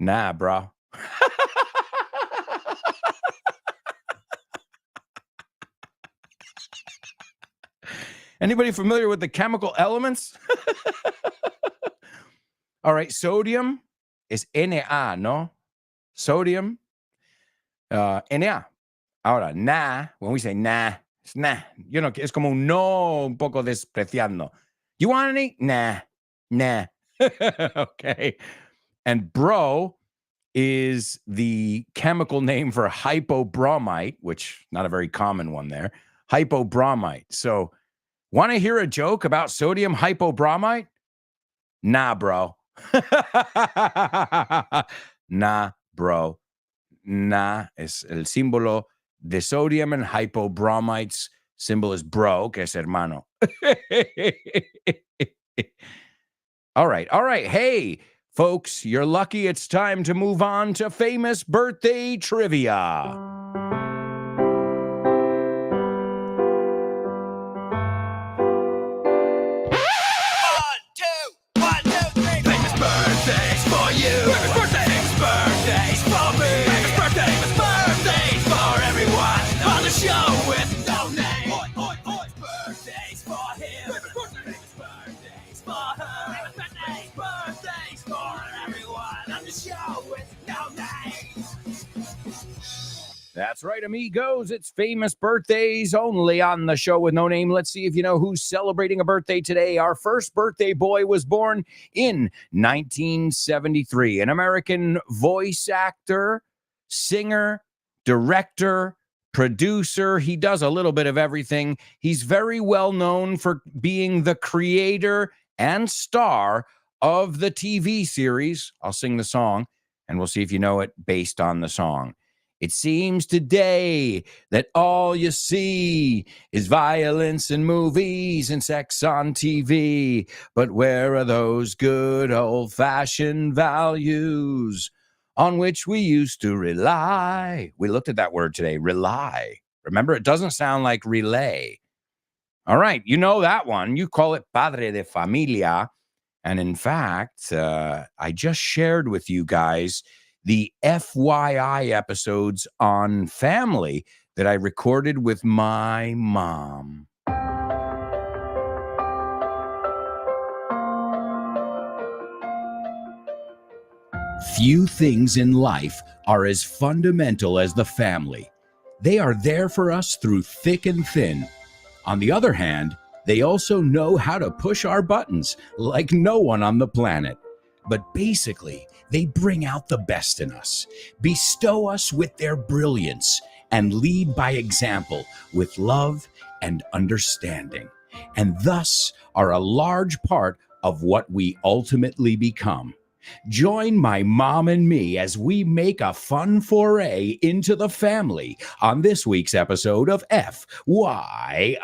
Nah, bro. Anybody familiar with the chemical elements? All right, sodium is Na, no? Sodium, Na. Ahora, na, when we say nah, it's nah. You know, es como un no, un poco despreciando. You want any? Nah, nah. Okay. And bro is the chemical name for hypobromite, which not a very common one there. Hypobromite. So, want to hear a joke about sodium hypobromite? Nah, bro. Nah, bro. Nah es el símbolo de sodium and hypobromite's symbol is bro, que es hermano. All right. Hey, folks, you're lucky. It's time to move on to famous birthday trivia. That's right, amigos. It's famous birthdays only on the show with no name. Let's see if you know who's celebrating a birthday today. Our first birthday boy was born in 1973. An American voice actor, singer, director, producer. He does a little bit of everything. He's very well known for being the creator and star of the TV series. I'll sing the song, and we'll see if you know it based on the song. It seems today that all you see is violence in movies and sex on TV. But where are those good old-fashioned values? on which we used to rely. We looked at that word today, rely. Remember, it doesn't sound like relay. All right, you know that one. You call it padre de familia. And in fact, I just shared with you guys the FYI episodes on family that I recorded with my mom. Few things in life are as fundamental as the family. They are there for us through thick and thin. On the other hand, they also know how to push our buttons like no one on the planet. But basically, they bring out the best in us, bestow us with their brilliance, and lead by example with love and understanding, and thus are a large part of what we ultimately become. Join my mom and me as we make a fun foray into the family on this week's episode of FYI.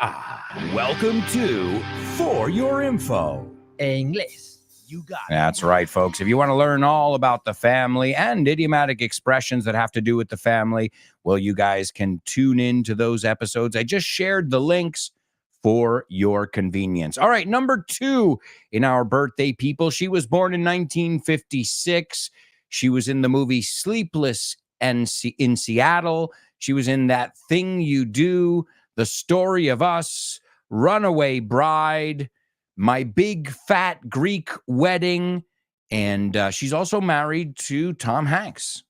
Welcome to For Your Info. Inglés. You got it. That's right, folks. If you want to learn all about the family and idiomatic expressions that have to do with the family, well, you guys can tune in to those episodes. I just shared the links for your convenience. All right, number 2 in our birthday people. She was born in 1956. She was in the movie Sleepless and in Seattle. She was in That Thing You Do, The Story of Us, Runaway Bride, My Big Fat Greek Wedding, and she's also married to Tom Hanks.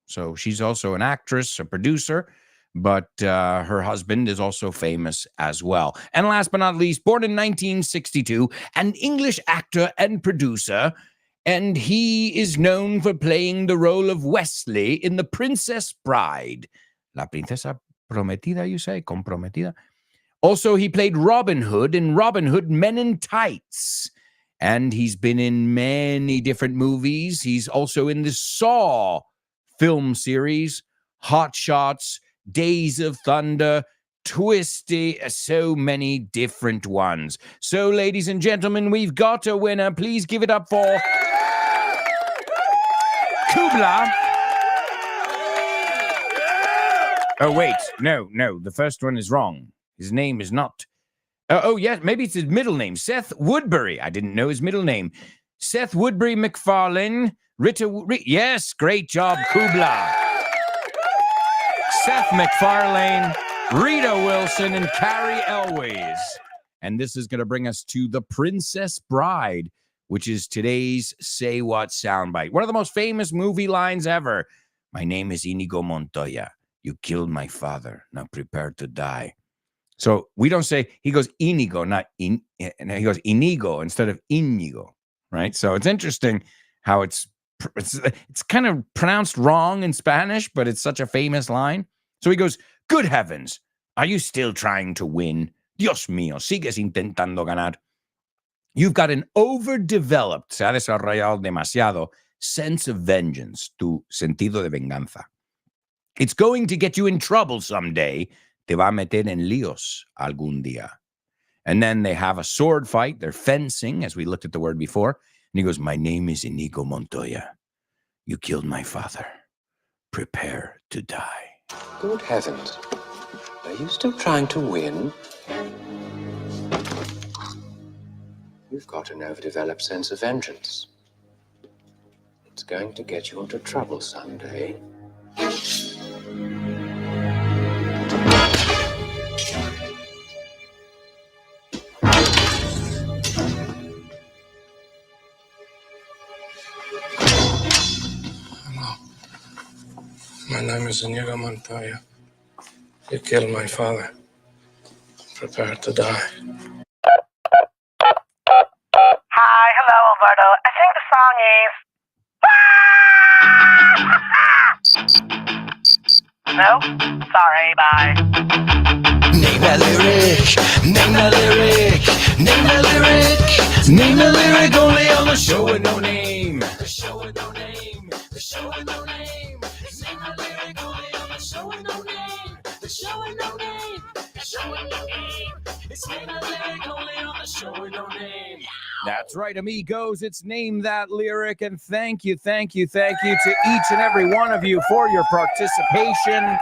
So she's also an actress, a producer, but her husband is also famous as well. And last but not least, born in 1962, an English actor and producer, and he is known for playing the role of Wesley in The Princess Bride. La Princesa Prometida, you say? Comprometida? Also, he played Robin Hood in Robin Hood Men in Tights. And he's been in many different movies. He's also in the Saw film series, Hot Shots, Days of Thunder, Twisty, so many different ones. So, ladies and gentlemen, we've got a winner. Please give it up for Kubla. Oh, wait. No. The first one is wrong. His name is not. Yes, maybe it's his middle name. Seth Woodbury. I didn't know his middle name. Seth Woodbury McFarlane. Yes, great job, Kubla. Seth MacFarlane, Rita Wilson, and Carrie Elways. And this is going to bring us to The Princess Bride, which is today's Say What soundbite. One of the most famous movie lines ever. My name is Inigo Montoya. You killed my father. Now prepare to die. So we don't say, he goes Inigo, not he goes Inigo instead of Inigo, right? So it's interesting how it's kind of pronounced wrong in Spanish, but it's such a famous line. So he goes, good heavens, are you still trying to win? Dios mío, sigues intentando ganar. You've got an overdeveloped, se ha desarrollado demasiado, sense of vengeance, tu sentido de venganza. It's going to get you in trouble someday. Te va a meter en líos algún día. And then they have a sword fight. They're fencing, as we looked at the word before. And he goes, my name is Inigo Montoya. You killed my father. Prepare to die. Good heavens. Are you still trying to win? You've got an overdeveloped sense of vengeance. It's going to get you into trouble someday. My name is Inigo Montoya. You killed my father. Prepare to die. Hi, hello, Alberto. I think the song is... No? Sorry, bye. Name that lyric, name that lyric, name that lyric, name that lyric only on the show with no name. The show with no name, the show with no name. Name that lyric only on the show with no name. The show with no name, the show with no name. It's Name That Lyric only on the Show With No Name. That's right, amigos. It's Name That Lyric. And thank you to each and every one of you for your participation.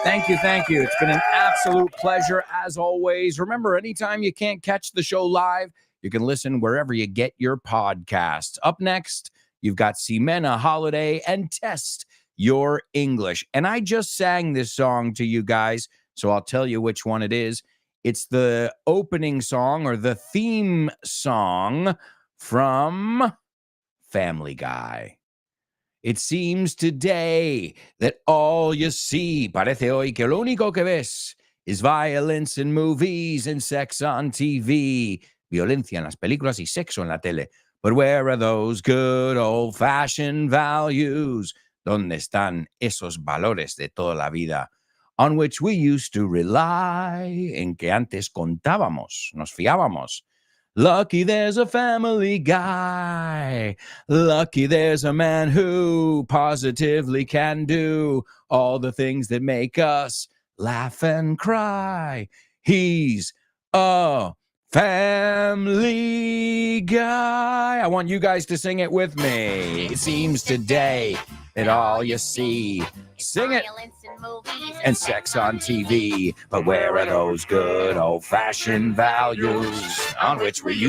Thank you. It's been an absolute pleasure as always. Remember, anytime you can't catch the show live, you can listen wherever you get your podcasts. Up next, you've got Ximena Holiday and Test Your English. And I just sang this song to you guys, so I'll tell you which one it is. It's the opening song or the theme song from Family Guy. It seems today that all you see, parece hoy que lo único que ves, is violence in movies and sex on TV. Violencia en las películas y sexo en la tele. But where are those good old-fashioned values? ¿Dónde están esos valores de toda la vida? On which we used to rely, en que antes contábamos, nos fiábamos. Lucky there's a Family Guy. Lucky there's a man who positively can do all the things that make us laugh and cry. He's a Family Guy. I want you guys to sing it with me. It seems today that all you see, sing it, and sex on TV. But where are those good old-fashioned values on which we used